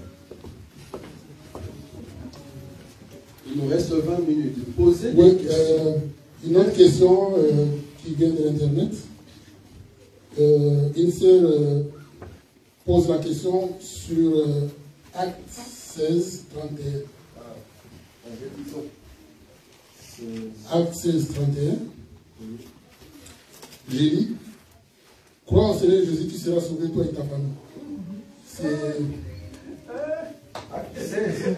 Il nous reste 20 minutes. Posez Oui, des questions. une autre question qui vient de l'Internet. Une sœur pose la question sur Acte 16, 31. Acte 16, 31. J'ai dit, crois au Seigneur Jésus qui sera sauvé, toi et ta famille. C'est... Acte 16.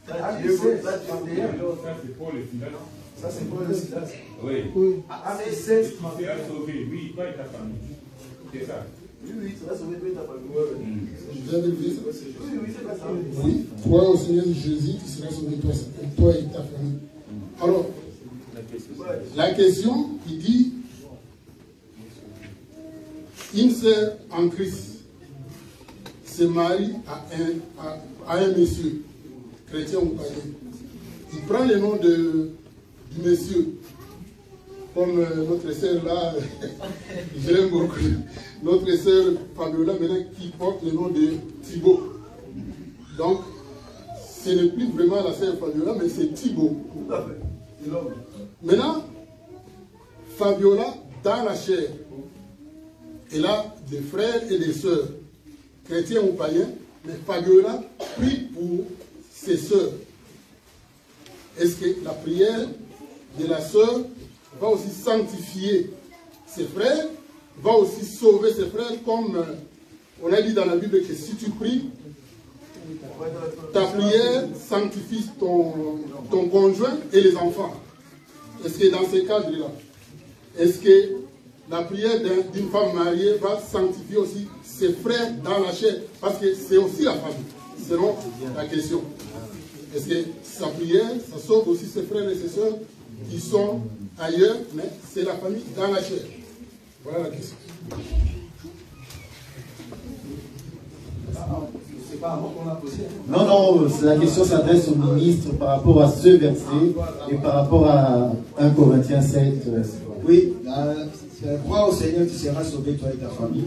Acte 16, Ça, c'est pour le Silas. ça c'est pour le Silas. Oui. Acte 16, Tu seras sauvé, oui, toi et ta famille. C'est ça. Oui, tu seras sauvé, toi et ta famille. Je viens de le dire. Oui, c'est pas ça. Oui, crois au Seigneur Jésus qui sera sauvé, toi et ta famille. Alors, la question, il dit, une sœur en Christ se marie à un monsieur, chrétien ou païen. Il prend le nom du monsieur, comme notre sœur là, je l'aime beaucoup, notre sœur Fabiola maintenant qui porte le nom de Thibaut. Donc, ce n'est plus vraiment la sœur Fabiola, mais c'est Thibaut. Tout à fait. C'est l'homme. Maintenant, Fabiola, dans la chair, elle a des frères et des sœurs, chrétiens ou païens, mais Fabiola prie pour ses sœurs. Est-ce que la prière de la sœur va aussi sanctifier ses frères, va aussi sauver ses frères, comme on a dit dans la Bible que si tu pries, ta prière sanctifie ton conjoint et les enfants. Est-ce que dans ces cadres-là, est-ce que la prière d'une femme mariée va sanctifier aussi ses frères dans la chair? Parce que c'est aussi la famille, selon la question. Est-ce que sa prière, ça sauve aussi ses frères et ses sœurs qui sont ailleurs, mais c'est la famille dans la chair? Voilà la question. C'est pas avant qu'on a posé. Non, non, la question s'adresse au ministre par rapport à ce verset et par rapport à 1 Corinthiens 7. Oui, crois au Seigneur, tu seras sauvé, toi et ta famille.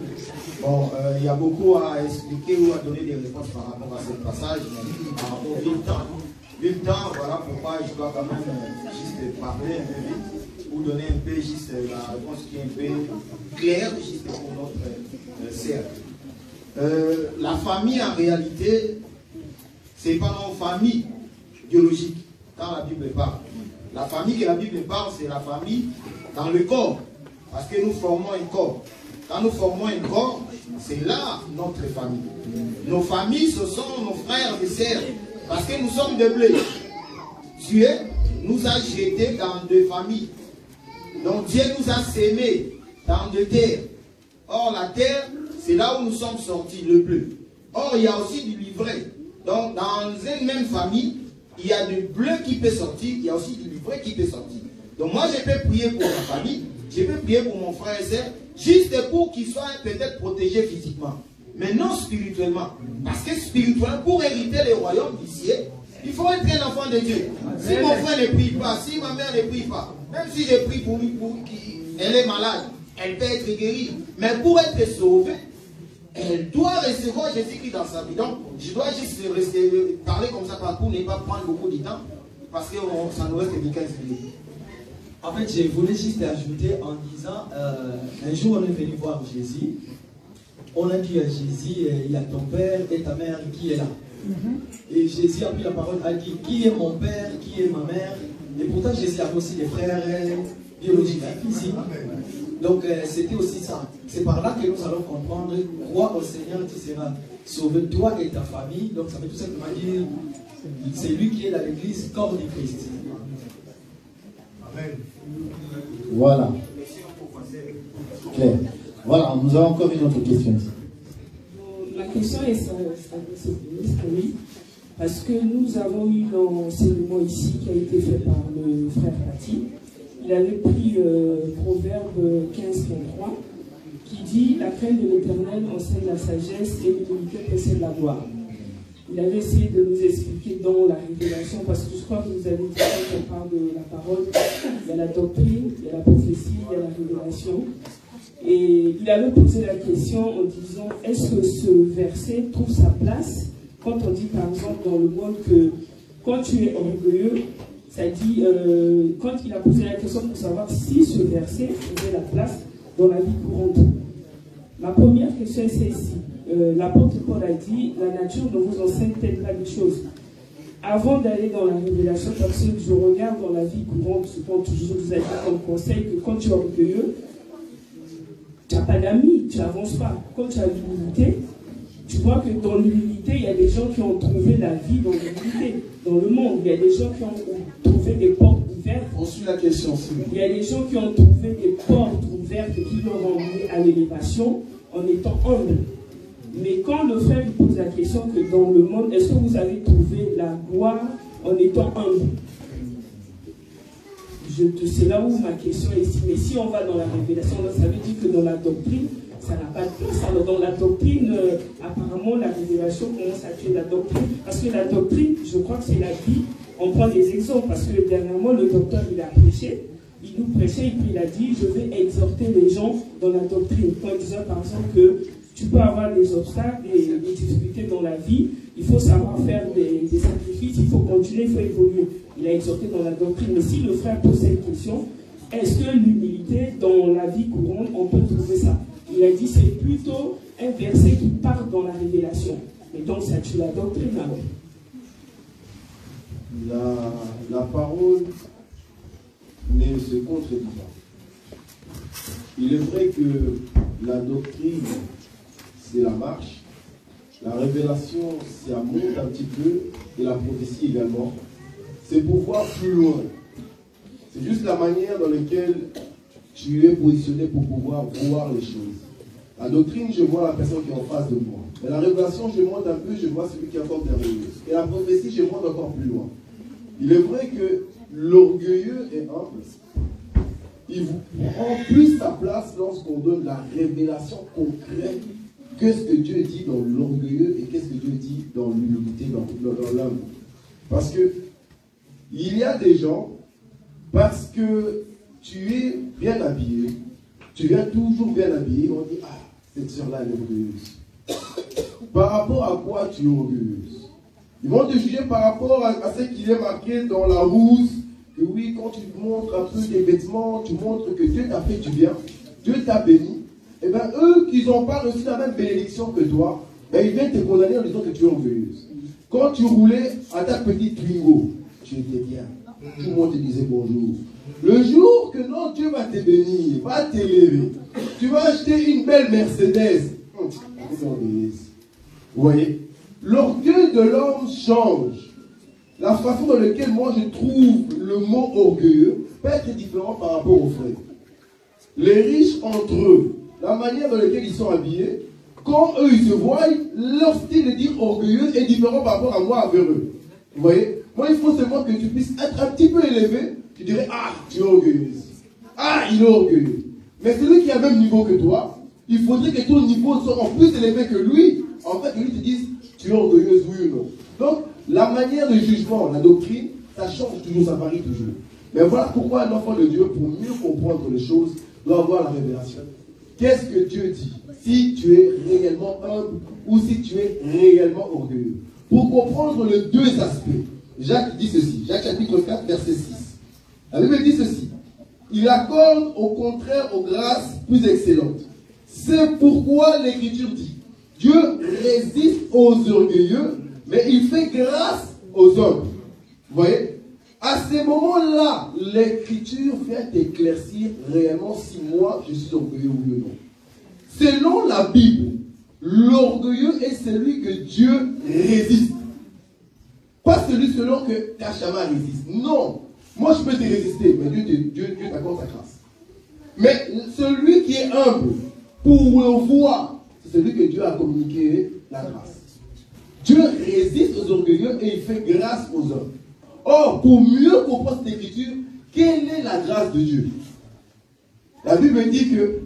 Bon, il y a beaucoup à expliquer ou à donner des réponses par rapport à ce passage, mais par rapport au temps. Le temps, voilà pourquoi je dois quand même juste parler un peu vite, ou donner un peu juste la réponse qui est un peu claire, juste pour notre cercle. La famille, en réalité, ce n'est pas notre famille biologique, quand la Bible parle. La famille que la Bible parle, c'est la famille dans le corps, parce que nous formons un corps. Quand nous formons un corps, c'est là notre famille. Nos familles, ce sont nos frères et sœurs, parce que nous sommes de blé. Dieu nous a jetés dans deux familles. Donc Dieu nous a sémés dans deux terres. Or, la terre, c'est là où nous sommes sortis, le bleu. Or, il y a aussi du livret. Donc, dans une même famille, il y a du bleu qui peut sortir, il y a aussi du livret qui peut sortir. Donc, moi, je peux prier pour ma famille, je peux prier pour mon frère et soeur, juste pour qu'ils soient peut-être protégés physiquement, mais non spirituellement. Parce que spirituellement, pour hériter le royaume d'ici, il faut être un enfant de Dieu. Si mon frère ne prie pas, si ma mère ne prie pas, même si je prie pour lui, elle est malade, elle peut être guérie. Mais pour être sauvée, elle doit recevoir Jésus-Christ dans sa vie. Donc, je dois juste parler comme ça pour ne pas prendre beaucoup de temps, parce que ça nous reste que 15 minutes. En fait, je voulais juste ajouter en disant, un jour on est venu voir Jésus, on a dit à Jésus, il y a ton père et ta mère qui est là. Et Jésus a pris la parole, a dit, qui est mon père, qui est ma mère? Et pourtant Jésus avait aussi des frères biologiques, ici. Donc c'était aussi ça. C'est par là que nous allons comprendre, crois au Seigneur, tu seras sauvé, toi et ta famille. Donc ça veut tout simplement dire, c'est lui qui est dans l'église, corps du Christ. Amen. Voilà. Claire. Voilà, nous avons encore une autre question. La question est s'adresse au ministre, oui, parce que nous avons eu l'enseignement ici qui a été fait par le frère Pati. Il avait pris Proverbe 15.3 qui dit « La crainte de l'Éternel enseigne la sagesse et l'humilité précède la gloire ». Il avait essayé de nous expliquer dans la révélation, parce que je crois que vous avez dit quand on parle de la parole, il y a la doctrine, il y a la prophétie, il y a la révélation. Et il avait posé la question en disant, est-ce que ce verset trouve sa place quand on dit par exemple dans le monde que quand tu es orgueilleux, ça dit, quand il a posé la question pour savoir si ce verset faisait la place dans la vie courante. Ma première question est celle-ci. L'apôtre Paul a dit, la nature ne vous enseigne-t-elle pas des choses? Avant d'aller dans la révélation, parce que je regarde dans la vie courante, souvent toujours vous avez dit comme conseil que quand tu es orgueilleux, tu n'as pas d'amis, tu n'avances pas. Quand tu as l'humilité, tu vois que dans l'humilité, il y a des gens qui ont trouvé la vie dans l'humilité. Dans le monde, il y a des gens qui ont trouvé des portes ouvertes. On suit la question, s'il vous plaît. Il y a des gens qui ont trouvé des portes ouvertes qui leur ont mené à l'élévation en étant humbles. Mais quand le frère lui pose la question que dans le monde, est-ce que vous avez trouvé la gloire en étant humble? C'est là où ma question est ici. Mais si on va dans la révélation, là, ça veut dire que dans la doctrine, ça n'a pas de place. Alors dans la doctrine, apparemment, la révélation commence à tuer la doctrine. Parce que la doctrine, je crois que c'est la vie. On prend des exemples. Parce que dernièrement, le docteur, il a prêché. Il nous prêchait et puis il a dit, je vais exhorter les gens dans la doctrine. Quand il disait par exemple que tu peux avoir des obstacles, des difficultés dans la vie, il faut savoir faire des sacrifices, il faut continuer, il faut évoluer. Il a exhorté dans la doctrine. Mais si le frère pose cette question, est-ce que l'humilité dans la vie courante, on peut trouver ça? Il a dit c'est plutôt un verset qui part dans la révélation. Et donc ça tue la doctrine alors. La parole ne se contredit pas. Il est vrai que la doctrine, c'est la marche. La révélation, ça monte un petit peu. Et la prophétie également. C'est pour voir plus loin. C'est juste la manière dans laquelle tu es positionné pour pouvoir voir les choses. La doctrine, je vois la personne qui est en face de moi. Mais la révélation, je monte un peu, je vois celui qui est encore derrière. Et la prophétie, je monte encore plus loin. Il est vrai que l'orgueilleux et humble, il vous prend plus sa place lorsqu'on donne la révélation concrète. Qu'est-ce que Dieu dit dans l'orgueilleux et qu'est-ce que Dieu dit dans l'humilité, dans l'homme. Parce que il y a des gens, parce que tu es bien habillé, tu viens toujours bien habillé, on dit, ah, cette soeur-là, elle est orgueilleuse. Par rapport à quoi tu es orgueilleuse? Ils vont te juger par rapport à ce qu'il est marqué dans la rousse, que oui, quand tu montres un peu tes vêtements, tu montres que Dieu t'a fait du bien, Dieu t'a béni, et bien eux qui n'ont pas reçu la même bénédiction que toi, ben, ils viennent te condamner en disant que tu es orgueilleuse. Quand tu roulais à ta petite Twingo, tu étais bien. Tout le monde te disait bonjour. Le jour que non, Dieu va te bénir, va t'élever, tu vas acheter une belle Mercedes. Vous voyez, l'orgueil de l'homme change. La façon dans laquelle moi je trouve le mot orgueilleux peut être différent par rapport aux frères. Les riches entre eux, la manière dans laquelle ils sont habillés, quand eux ils se voient, leur style de dire orgueilleux est différent par rapport à moi avec eux. Vous voyez? Moi, il faut seulement que tu puisses être un petit peu élevé. Tu dirais, ah, tu es orgueilleuse. Ah, il est orgueilleux. Mais celui qui a le même niveau que toi, il faudrait que ton niveau soit en plus élevé que lui. En fait, lui te dise, tu es orgueilleuse, oui ou non. Donc, la manière de jugement, la doctrine, ça change toujours, ça varie toujours. Mais voilà pourquoi un enfant de Dieu, pour mieux comprendre les choses, doit avoir la révélation. Qu'est-ce que Dieu dit? Si tu es réellement humble ou si tu es réellement orgueilleux. Pour comprendre les deux aspects, Jacques dit ceci, Jacques chapitre 4, verset 6. La Bible dit ceci, il accorde au contraire aux grâces plus excellentes. C'est pourquoi l'Écriture dit, Dieu résiste aux orgueilleux, mais il fait grâce aux hommes. Vous voyez? À ces moments-là, l'Écriture vient éclaircir réellement si moi je suis orgueilleux ou non. Selon la Bible, l'orgueilleux est celui que Dieu résiste. Pas celui selon que Kachama résiste. Non. Moi, je peux te résister, mais Dieu t'accorde sa grâce. Mais celui qui est humble, pour le voir, c'est celui que Dieu a communiqué la grâce. Dieu résiste aux orgueilleux et il fait grâce aux hommes. Or, pour mieux comprendre cette écriture, quelle est la grâce de Dieu? La Bible dit que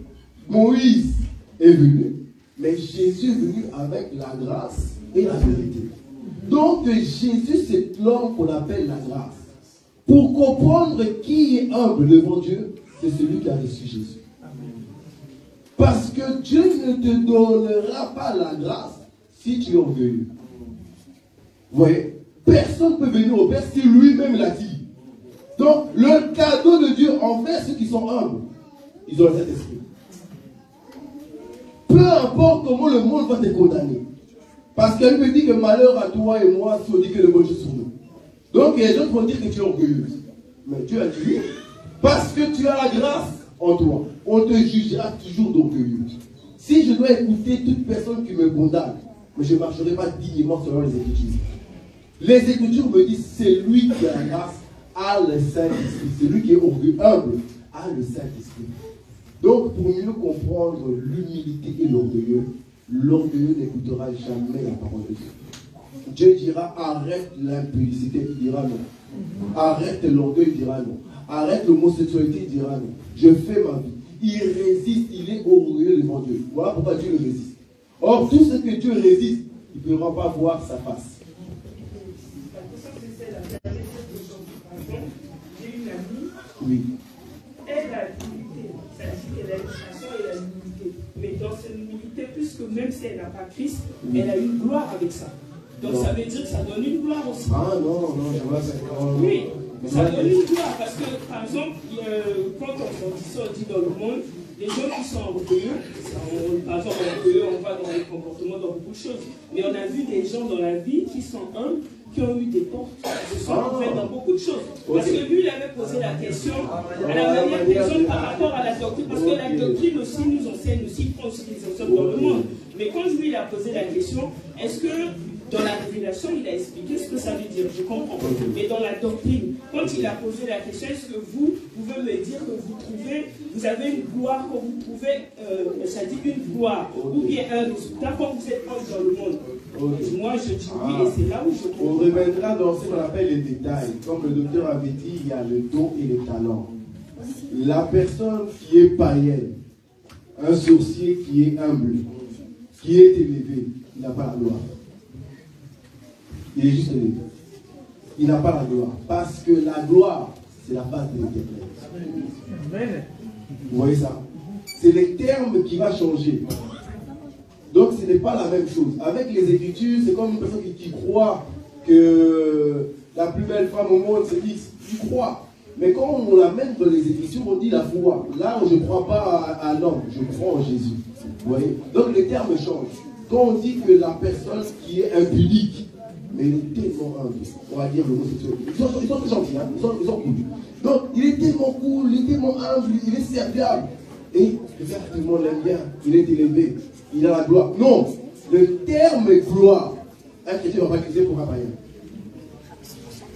Moïse est venu, mais Jésus est venu avec la grâce et la vérité. Donc Jésus, c'est l'homme qu'on appelle la grâce. Pour comprendre qui est humble devant Dieu, c'est celui qui a reçu Jésus. Parce que Dieu ne te donnera pas la grâce si tu es orgueilleux. Vous voyez, personne ne peut venir au Père si lui-même l'a dit. Donc, le cadeau de Dieu envers ceux qui sont humbles, ils ont cet esprit. Peu importe comment le monde va te condamner. Parce qu'elle me dit que malheur à toi et moi si on dit que le bon Dieu sur nous. Donc, les autres vont dire que tu es orgueilleuse. Mais Dieu a dit, parce que tu as la grâce en toi, on te jugera toujours d'orgueilleux. Si je dois écouter toute personne qui me condamne, mais je ne marcherai pas dignement selon les Écritures. Les Écritures me disent, c'est lui qui a la grâce, a le Saint-Esprit. C'est lui qui est orgueilleux, humble, a le Saint-Esprit. Donc, pour mieux comprendre l'humilité et l'orgueilleux n'écoutera jamais la parole de Dieu. Dieu dira, arrête l'impudicité, il dira non. Arrête l'orgueil, il dira non. Arrête l'homosexualité, il dira non. Je fais ma vie. Il résiste, il est orgueilleux devant Dieu. Voilà pourquoi Dieu le résiste. Or, tout ce que Dieu résiste, il ne pourra pas voir sa face. J'ai une amie. Oui. Elle a l'humilité. Ça dit qu'elle a une chanson et elle a l'humilité. Mais dans cette humilité, puisque même si elle n'a pas Christ, elle a une gloire avec ça. Donc ça veut dire que ça donne une gloire aussi. Ah non, je vois ça. Oui, ça donne une gloire parce que, par exemple, quand on dit dans le monde, les gens qui sont orgueilleux, par exemple, orgueilleux, on va dans les comportements, dans beaucoup de choses. Mais on a vu des gens dans la vie qui sont humbles, qui ont eu des portes, qui se sont ouvertes dans beaucoup de choses. Parce que lui, il avait posé la question à la manière des gens par rapport à la doctrine. Parce que la doctrine aussi nous enseigne, aussi prend aussi des enseignes dans le monde. Mais quand lui, il a posé la question, est-ce que dans la révélation, il a expliqué ce que ça veut dire, je comprends. Mais dans la doctrine, quand il a posé la question, est-ce que vous pouvez me dire que vous avez une gloire, quand vous trouvez, ça dit une gloire, ou bien un résultat quand vous êtes proche dans le monde? Moi, je dis oui, et c'est là où je trouve. On reviendra dans ce qu'on appelle les détails. Comme le docteur avait dit, il y a le don et le talent. La personne qui est païenne, un sorcier qui est humble, qui est élevé, il n'a pas la gloire. Il est juste élevé. Il n'a pas la gloire. Parce que la gloire, c'est la face de l'éternel. Vous voyez ça? C'est les termes qui vont changer. Donc ce n'est pas la même chose. Avec les Écritures, c'est comme une personne qui croit que la plus belle femme au monde, c'est X. Il croit. Mais quand on l'amène dans les Écritures, on dit la foi. Là, je ne crois pas à l'homme, je crois en Jésus. Vous voyez? Donc les termes changent. Quand on dit que la personne qui est impudique, mais il est tellement humble, on va dire l'homosexuel. Ils sont très gentils, hein? Ils sont cool. Donc il est tellement cool, il est tellement humble, il est serviable. Et tout le monde l'aime bien, il est élevé, il a la gloire. Non, le terme gloire, un chrétien ne va pas utiliser pour un païen.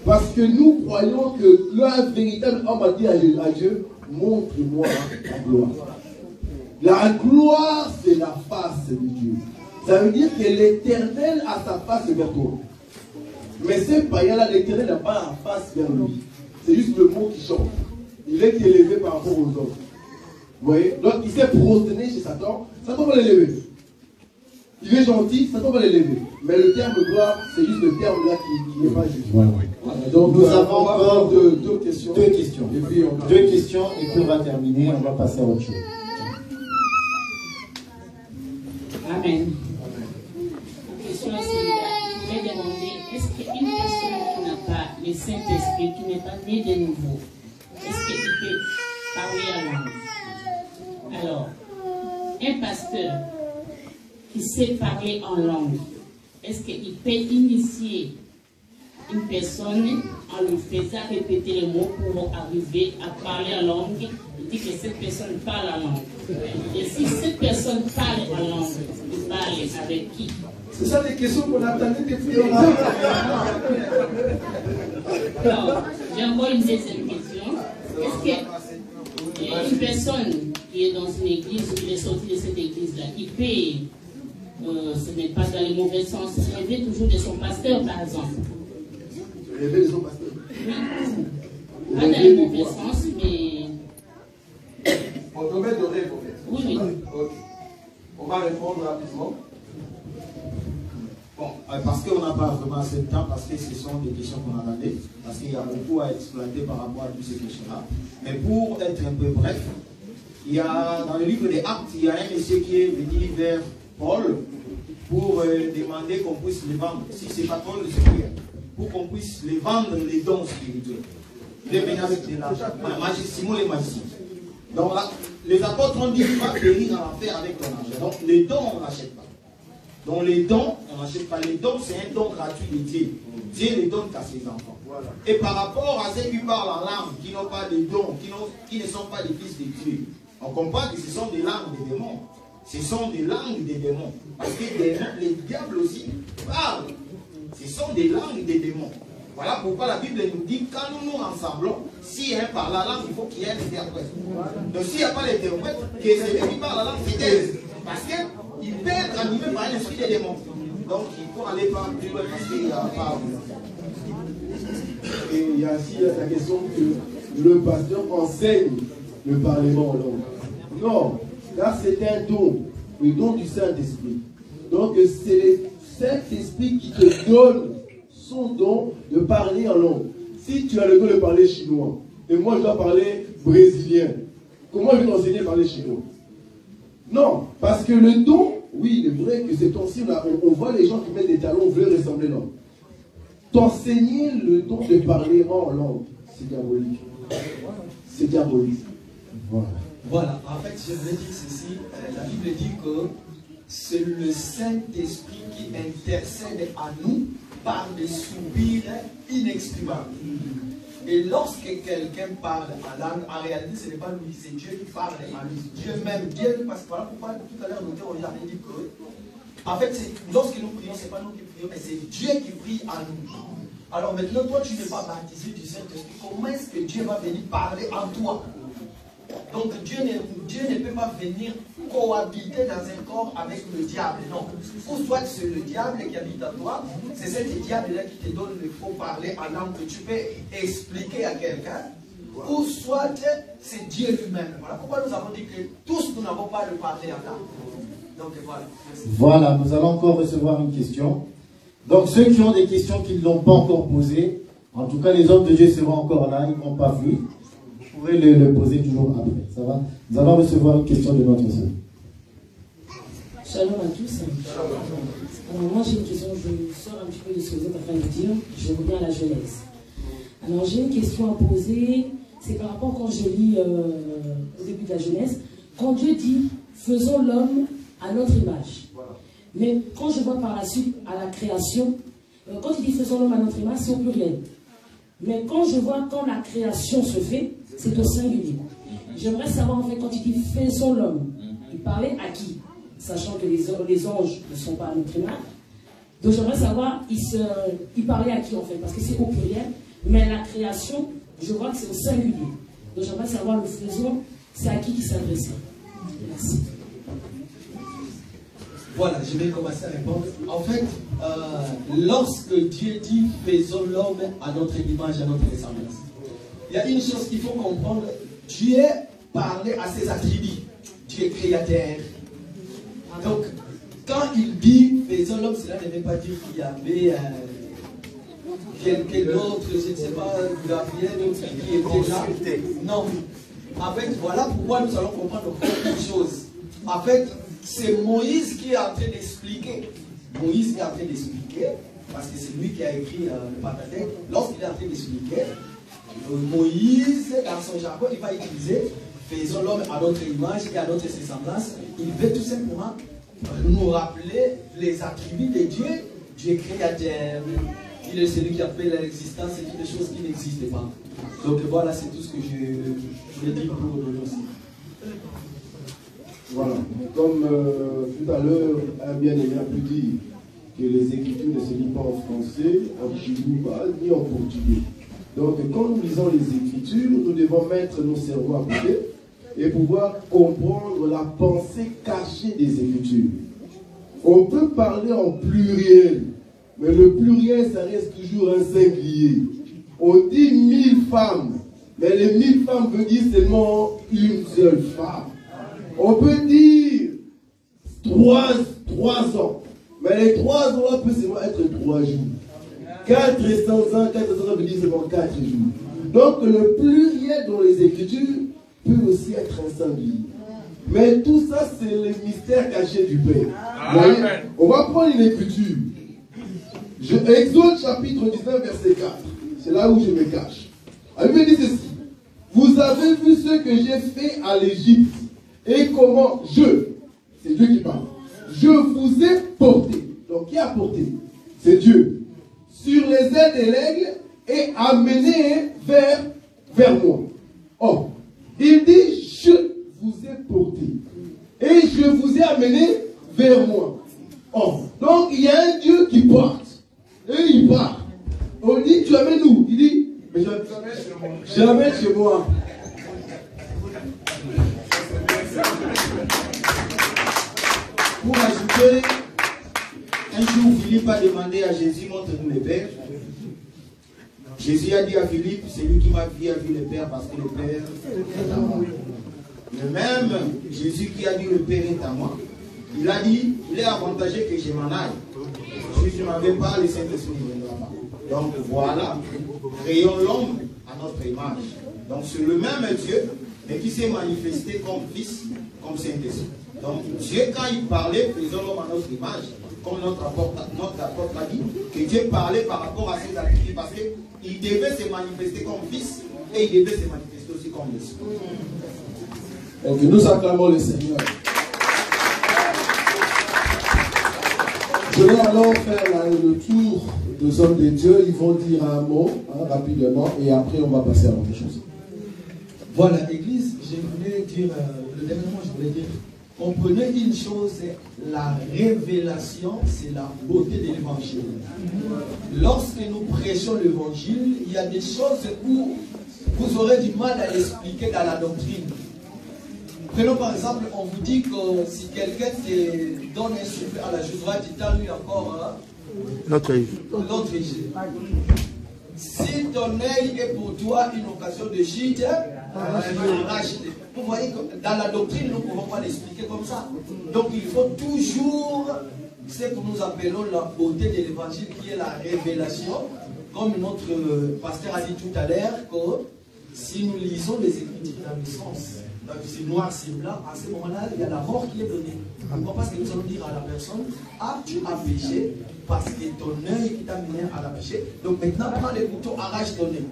Parce que nous croyons que le véritable homme a dit à Dieu, montre-moi la gloire. La gloire, c'est la face de Dieu. Ça veut dire que l'Éternel a sa face vers toi. Mais ce païen-là, l'Éternel n'a pas la face vers lui. C'est juste le mot qui change. Il est élevé par rapport aux autres. Vous voyez? Donc il s'est prosterné chez Satan. Satan va l'élever. Il est gentil, Satan va l'élever. Mais le terme gloire, c'est juste le terme là qui n'est pas juste. Voilà, donc nous avons encore deux questions. Deux questions. Et puis deux questions et puis on va terminer. On va passer à autre chose. Amen. La question c'est, je vais demander, est-ce qu'une personne qui n'a pas le Saint-Esprit, qui n'est pas née de nouveau, est-ce qu'il peut parler en langue? Alors, un pasteur qui sait parler en langue, est-ce qu'il peut initier une personne en lui faisant répéter les mots pour arriver à parler en langue? Il dit que cette personne parle en langue. Et si cette personne parle en langue, il parle avec qui? C'est ça les questions qu'on attendait depuis longtemps. Alors, j'ai encore une deuxième question. Est-ce qu'une personne qui est dans une église ou qui est sortie de cette église-là, qui peut, ce n'est pas dans le mauvais sens, rêver toujours de son pasteur, par exemple? Rêver de son pasteur? Oui. Pas dans le mauvais sens, mais... On doit mettre de rêve, en fait. Oui, oui. Ok. On va répondre rapidement. Bon, Bon, parce qu'on n'a pas vraiment assez de temps, parce que ce sont des questions qu'on a données, parce qu'il y a beaucoup à exploiter par rapport à toutes ces questions-là. Mais pour être un peu bref, il y a dans le livre des Actes, il y a un monsieur qui est venu vers Paul pour demander qu'on puisse les vendre. Si c'est pas Paul, c'est Pierre. Pour qu'on puisse les vendre, les dons spirituels. Il est venu avec de l'argent. Simon les magiciens. Donc là, les apôtres ont dit, va venir en enfer avec ton argent. Donc les dons, on n'achète pas. Donc les dons, on n'achète pas. Les dons, c'est un don gratuit de Dieu. Dieu les donne qu'à ses enfants. Voilà. Et par rapport à ceux qui parlent en langue, qui n'ont pas de dons, qui ne sont pas des fils de Dieu, on comprend que ce sont des langues des démons. Ce sont des langues des démons. Parce que les diables aussi parlent. Ce sont des langues des démons. Voilà pourquoi la Bible nous dit, quand nous nous rassemblons, si un parle la langue, il faut qu'il y ait un interprète. Donc s'il n'y a pas d'interprète, que celui qui parle la langue, c'est taise. Parce qu'il peut être animé par un esprit des démons. Donc il faut aller par plus loin parce qu'il n'y a pas... Et il y a aussi la question que le pasteur enseigne le parlement en langue. Non, là c'est un don, le don du Saint-Esprit. Donc c'est le Saint-Esprit qui te donne son don de parler en langue. Si tu as le don de parler chinois, et moi je dois parler brésilien, comment je vais t'enseigner à parler chinois? Non, parce que le don, oui, il est vrai que c'est ton signe, on voit les gens qui mettent des talons veulent ressembler l'homme. T'enseigner le don de parler en langue, c'est diabolique. C'est diabolique. Voilà. Voilà, en fait, je voulais dire ceci. La Bible dit que c'est le Saint-Esprit qui intercède à nous par des soupirs inexprimables. Et lorsque quelqu'un parle en langue, en réalité, ce n'est pas lui, c'est Dieu qui parle en lui. Dieu même, Dieu, parce que voilà pourquoi tout à l'heure, nous avons dit que, en fait, lorsque nous prions, ce n'est pas nous qui prions, mais c'est Dieu qui prie en nous. Alors maintenant, toi, tu n'es pas baptisé du Saint-Esprit. Comment est-ce que Dieu va venir parler en toi? Donc Dieu ne peut pas venir cohabiter dans un corps avec le diable, non. Ou soit c'est le diable qui habite en toi, c'est cet diable-là qui te donne le faux parler en langue que tu peux expliquer à quelqu'un, ou soit c'est Dieu lui-même. Voilà pourquoi nous avons dit que tous nous n'avons pas de parler en langue. Donc voilà. Merci. Voilà, nous allons encore recevoir une question. Donc ceux qui ont des questions qui ne l'ont pas encore posées, en tout cas les hommes de Dieu seront encore là, ils n'ont pas vu. Vous pourrez le poser toujours après. Ça va? Nous allons recevoir une question de notre sœur. Shalom à tous. Alors moi j'ai une question, je sors un petit peu de ce que vous êtes en train de dire, je reviens à la Genèse. Alors j'ai une question à poser, c'est par rapport quand je lis au début de la Genèse, quand Dieu dit faisons l'homme à notre image. Mais quand je vois par la suite à la création, quand il dit faisons l'homme à notre image, c'est au pluriel. Mais quand je vois quand la création se fait, c'est au singulier. J'aimerais savoir en fait quand il dit faisons l'homme, il parlait à qui? Sachant que les anges ne sont pas à notre image. Donc j'aimerais savoir, il parlait à qui en fait? Parce que c'est au pluriel, mais la création, je vois que c'est au singulier. Donc j'aimerais savoir le faisons, c'est à qui s'adressait. Merci. Voilà, je vais commencer à répondre. En fait, lorsque Dieu dit faisons l'homme à notre image, à notre ressemblance, il y a une chose qu'il faut comprendre. Dieu parlait à ses attributs. Dieu est créateur. Donc, quand il dit faisons l'homme, cela ne veut pas dire qu'il y avait quelqu'un d'autre, je ne sais pas, Gabriel, qui était là. Non. En fait, voilà pourquoi nous allons comprendre beaucoup de choses. En fait, c'est Moïse qui est en train d'expliquer. Moïse est en train d'expliquer, parce que c'est lui qui a écrit le Pentateuque. Lorsqu'il est en train d'expliquer, Moïse, dans son jargon, il va utiliser faisons l'homme à notre image et à notre ressemblance. Il veut tout simplement nous rappeler les attributs de Dieu. Dieu est créateur. Il est celui qui appelle à l'existence et toutes les choses qui n'existent pas. Donc voilà, c'est tout ce que je voulais dire pour aujourd'hui aussi. Voilà. Comme tout à l'heure, un bien-aimé a pu dire que les Écritures ne se lisent pas en français, en chinois, ni en portugais. Donc, quand nous lisons les Écritures, nous devons mettre nos cerveaux à côté et pouvoir comprendre la pensée cachée des Écritures. On peut parler en pluriel, mais le pluriel, ça reste toujours un singulier. On dit 1000 femmes, mais les 1000 femmes veut dire seulement une seule femme. On peut dire 3 ans, mais Mais les 3 jours là peut seulement être 3 jours. 400 ans, 400 ans veut dire seulement 4 jours. Donc le pluriel dans les Écritures peut aussi être un singulier. Mais tout ça, c'est le mystère caché du Père. Voyez, on va prendre une écriture. Exode chapitre 19, verset 4. C'est là où je me cache. La Bible dit ceci. Vous avez vu ce que j'ai fait à l'Égypte. Et comment c'est Dieu qui parle. Je vous ai porté. Donc qui a porté? C'est Dieu. Sur les ailes de l'aigle et amené vers moi. Oh, il dit, je vous ai porté. Et je vous ai amené vers moi. Oh, donc il y a un Dieu qui porte. Et il part. On dit, tu amènes où? Il dit, mais je l'amène chez moi. Pour ajouter, un jour Philippe a demandé à Jésus, montre-nous le Père. Jésus a dit à Philippe, celui qui m'a vu a vu le Père parce que le Père est à moi. Le même Jésus qui a dit le Père est à moi, il a dit, il est avantageux que je m'en aille. Si je ne m'avais pas, le Saint-Esprit ne viendra pas. Donc voilà, créons l'homme à notre image. Donc c'est le même Dieu, mais qui s'est manifesté comme Fils, comme Saint-Esprit. Donc Dieu, quand il parlait, faisons l'homme à notre image, comme notre apôtre l'a dit, que Dieu parlait par rapport à ses activités, parce qu'il devait se manifester comme Fils, et il devait se manifester aussi comme Esprit. Ok, nous acclamons le Seigneur. Je vais alors faire le tour des hommes de Dieu. Ils vont dire un mot rapidement et après on va passer à autre chose. Voilà, Église, je voulais dire, le dernier mot, je voulais dire, comprenez une chose, la révélation, c'est la beauté de l'évangile. Lorsque nous prêchons l'évangile, il y a des choses où vous aurez du mal à l'expliquer dans la doctrine. Prenons par exemple, on vous dit que si quelqu'un te donne un souffle à la joue droite, il tend lui encore l'autre œil. Si ton œil est pour toi une occasion de chute, arrache-le. Vous voyez que dans la doctrine, nous ne pouvons pas l'expliquer comme ça. Donc il faut toujours ce que nous appelons la beauté de l'évangile, qui est la révélation. Comme notre pasteur a dit tout à l'heure, que si nous lisons les Écritures dans le sens, c'est noir, c'est blanc, à ce moment-là, il y a la mort qui est donnée. Pourquoi? Parce que nous allons dire à la personne, ah, tu as péché, parce que ton œil qui t'a mené à la péché. Donc maintenant, prends le couteau, arrache ton œil.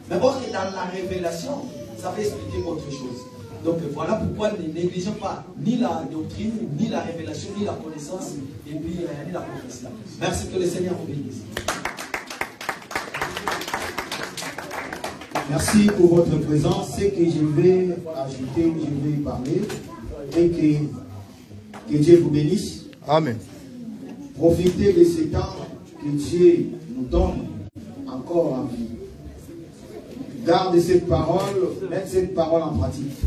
Mais or, dans la révélation, ça va expliquer autre chose. Donc voilà pourquoi ne négligeons pas ni la doctrine, ni la révélation, ni la connaissance, et puis ni la prophétie. Merci, que le Seigneur vous bénisse. Merci pour votre présence. Ce que je vais ajouter, je vais parler, et que Dieu vous bénisse. Amen. Profitez de ce temps que Dieu nous donne encore en vie. Gardez cette parole, mettez cette parole en pratique.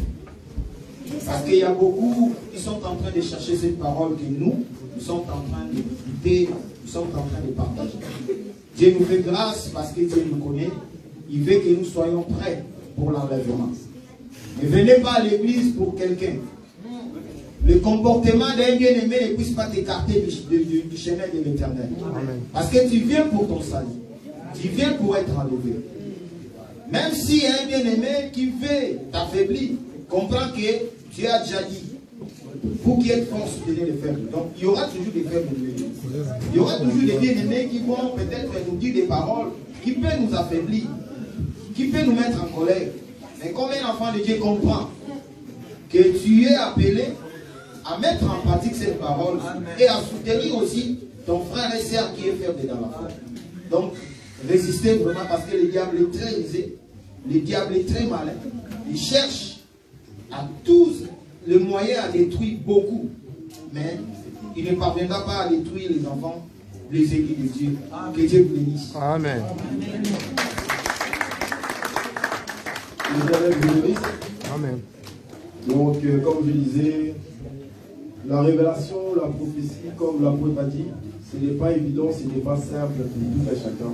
Parce qu'il y a beaucoup qui sont en train de chercher cette parole que nous sommes en train d'écouter, nous sommes en train de partager. Dieu nous fait grâce parce que Dieu nous connaît. Il veut que nous soyons prêts pour l'enlèvement. Ne venez pas à l'église pour quelqu'un. Le comportement d'un bien-aimé ne puisse pas t'écarter du chemin de l'éternel. Parce que tu viens pour ton salut. Tu viens pour être enlevé. Même s'il y a un bien-aimé qui veut t'affaiblir, comprends que Dieu a déjà dit, vous qui êtes forts, soutenez les faibles. Donc il y aura toujours des faibles. Il y aura toujours des bien-aimés qui vont peut-être nous dire des paroles qui peuvent nous affaiblir, qui peut nous mettre en colère. Mais comme un enfant de Dieu comprend que tu es appelé à mettre en pratique cette parole et à soutenir aussi ton frère et sœur qui est faible dans la foi. Donc, résistez vraiment parce que le diable est très rusé, le diable est très malin. Il cherche à tous les moyens à détruire beaucoup, mais il ne parviendra pas à détruire les enfants, les élus de Dieu. Que Dieu vous bénisse. Amen. Amen. Donc, comme je disais, la révélation, la prophétie, comme l'apôtre a dit, ce n'est pas évident, ce n'est pas simple pour tout à chacun.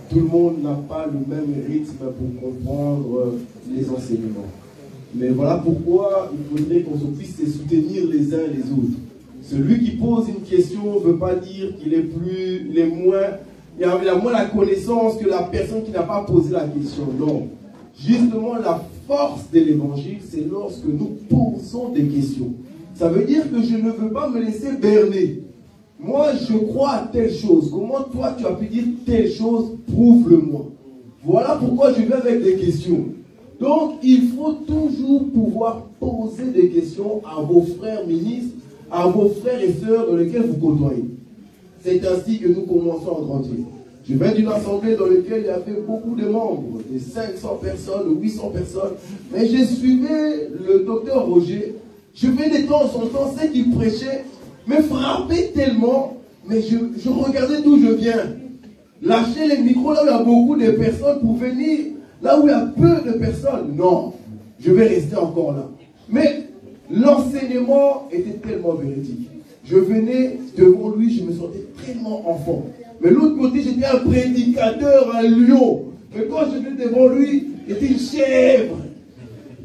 Tout le monde n'a pas le même rythme pour comprendre les enseignements. Mais voilà pourquoi il faudrait qu'on puisse se soutenir les uns les autres. Celui qui pose une question ne veut pas dire qu'il est plus, il a moins la connaissance que la personne qui n'a pas posé la question. Non. Justement, la force de l'évangile, c'est lorsque nous posons des questions. Ça veut dire que je ne veux pas me laisser berner. Moi, je crois à telle chose. Comment toi, tu as pu dire telle chose? Prouve-le-moi. Voilà pourquoi je viens avec des questions. Donc, il faut toujours pouvoir poser des questions à vos frères ministres, à vos frères et sœurs dans lesquels vous côtoyez. C'est ainsi que nous commençons à grandir. Je viens d'une assemblée dans laquelle il y avait beaucoup de membres, de 500 personnes, 800 personnes. Mais je suivais le docteur Roger. Je venais de temps en temps, ce qu'il prêchait me frappait tellement, mais je regardais d'où je viens. Lâcher les micros là où il y a beaucoup de personnes pour venir là où il y a peu de personnes. Non, je vais rester encore là. Mais l'enseignement était tellement véridique. Je venais devant lui, je me sentais tellement enfant. Mais l'autre côté, j'étais un prédicateur, un lion. Mais quand je venais devant lui, j'étais une chèvre.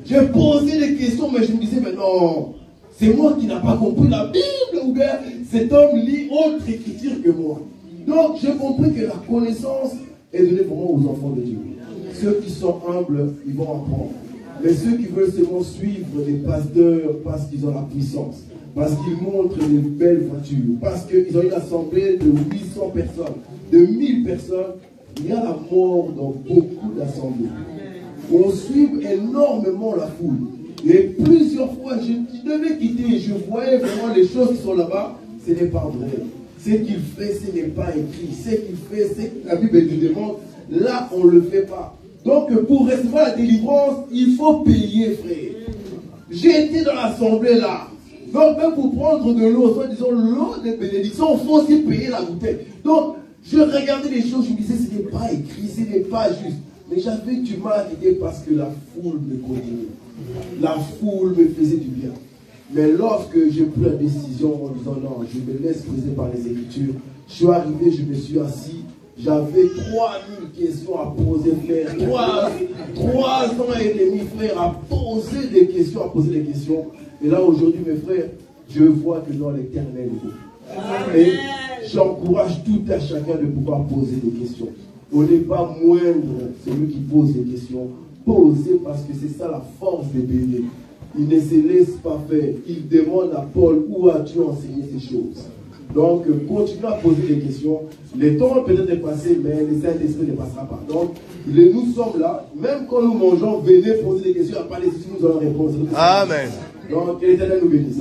Je posais des questions, mais je me disais, mais non, c'est moi qui n'ai pas compris la Bible, ou bien cet homme lit autre écriture que moi. Donc, j'ai compris que la connaissance est donnée vraiment aux enfants de Dieu. Ceux qui sont humbles, ils vont apprendre. Mais ceux qui veulent seulement suivre des pasteurs parce qu'ils ont la puissance, parce qu'ils montrent des belles voitures, parce qu'ils ont une assemblée de 800 personnes, de 1000 personnes, il y a la mort dans beaucoup d'assemblées. On suit énormément la foule. Et plusieurs fois, je devais quitter, je voyais vraiment les choses qui sont là-bas, ce n'est pas vrai. Ce qu'il fait, ce n'est pas écrit. Ce qu'il fait, ce que la Bible nous demande, là, on ne le fait pas. Donc, pour recevoir la délivrance, il faut payer, frère. J'ai été dans l'assemblée là. Donc, même pour prendre de l'eau, soit disons l'eau de bénédiction, il faut aussi payer la bouteille. Donc, je regardais les choses, je me disais, ce n'est pas écrit, ce n'est pas juste. Mais j'avais du mal à quitter parce que la foule me continuait. La foule me faisait du bien. Mais lorsque j'ai pris la décision en disant non, je me laisse briser par les Écritures, je suis arrivé, je me suis assis. J'avais 3000 questions à poser, frère. 3 ans et demi, frère, à poser des questions, Et là, aujourd'hui, mes frères, je vois que dans l'éternel, et j'encourage tout à chacun de pouvoir poser des questions. On n'est pas moindre, celui qui pose des questions. Posez parce que c'est ça la force des bénis. Il ne se laisse pas faire. Il demande à Paul, où as-tu enseigné ces choses? Donc, continuez à poser des questions. Le temps peut-être passé, mais le Saint-Esprit ne passera pas. Donc, nous sommes là. Même quand nous mangeons, venez poser des questions. Après les questions, nous allons répondre. Amen. Donc, que l'Éternel nous bénisse.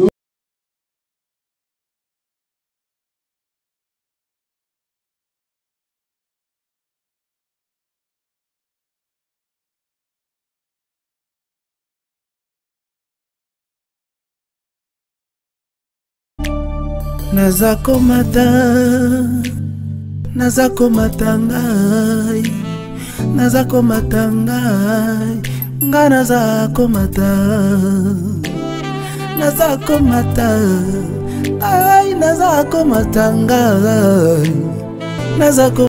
Nazakomata ngai, nga nazakomata, ai nazakomata ngai,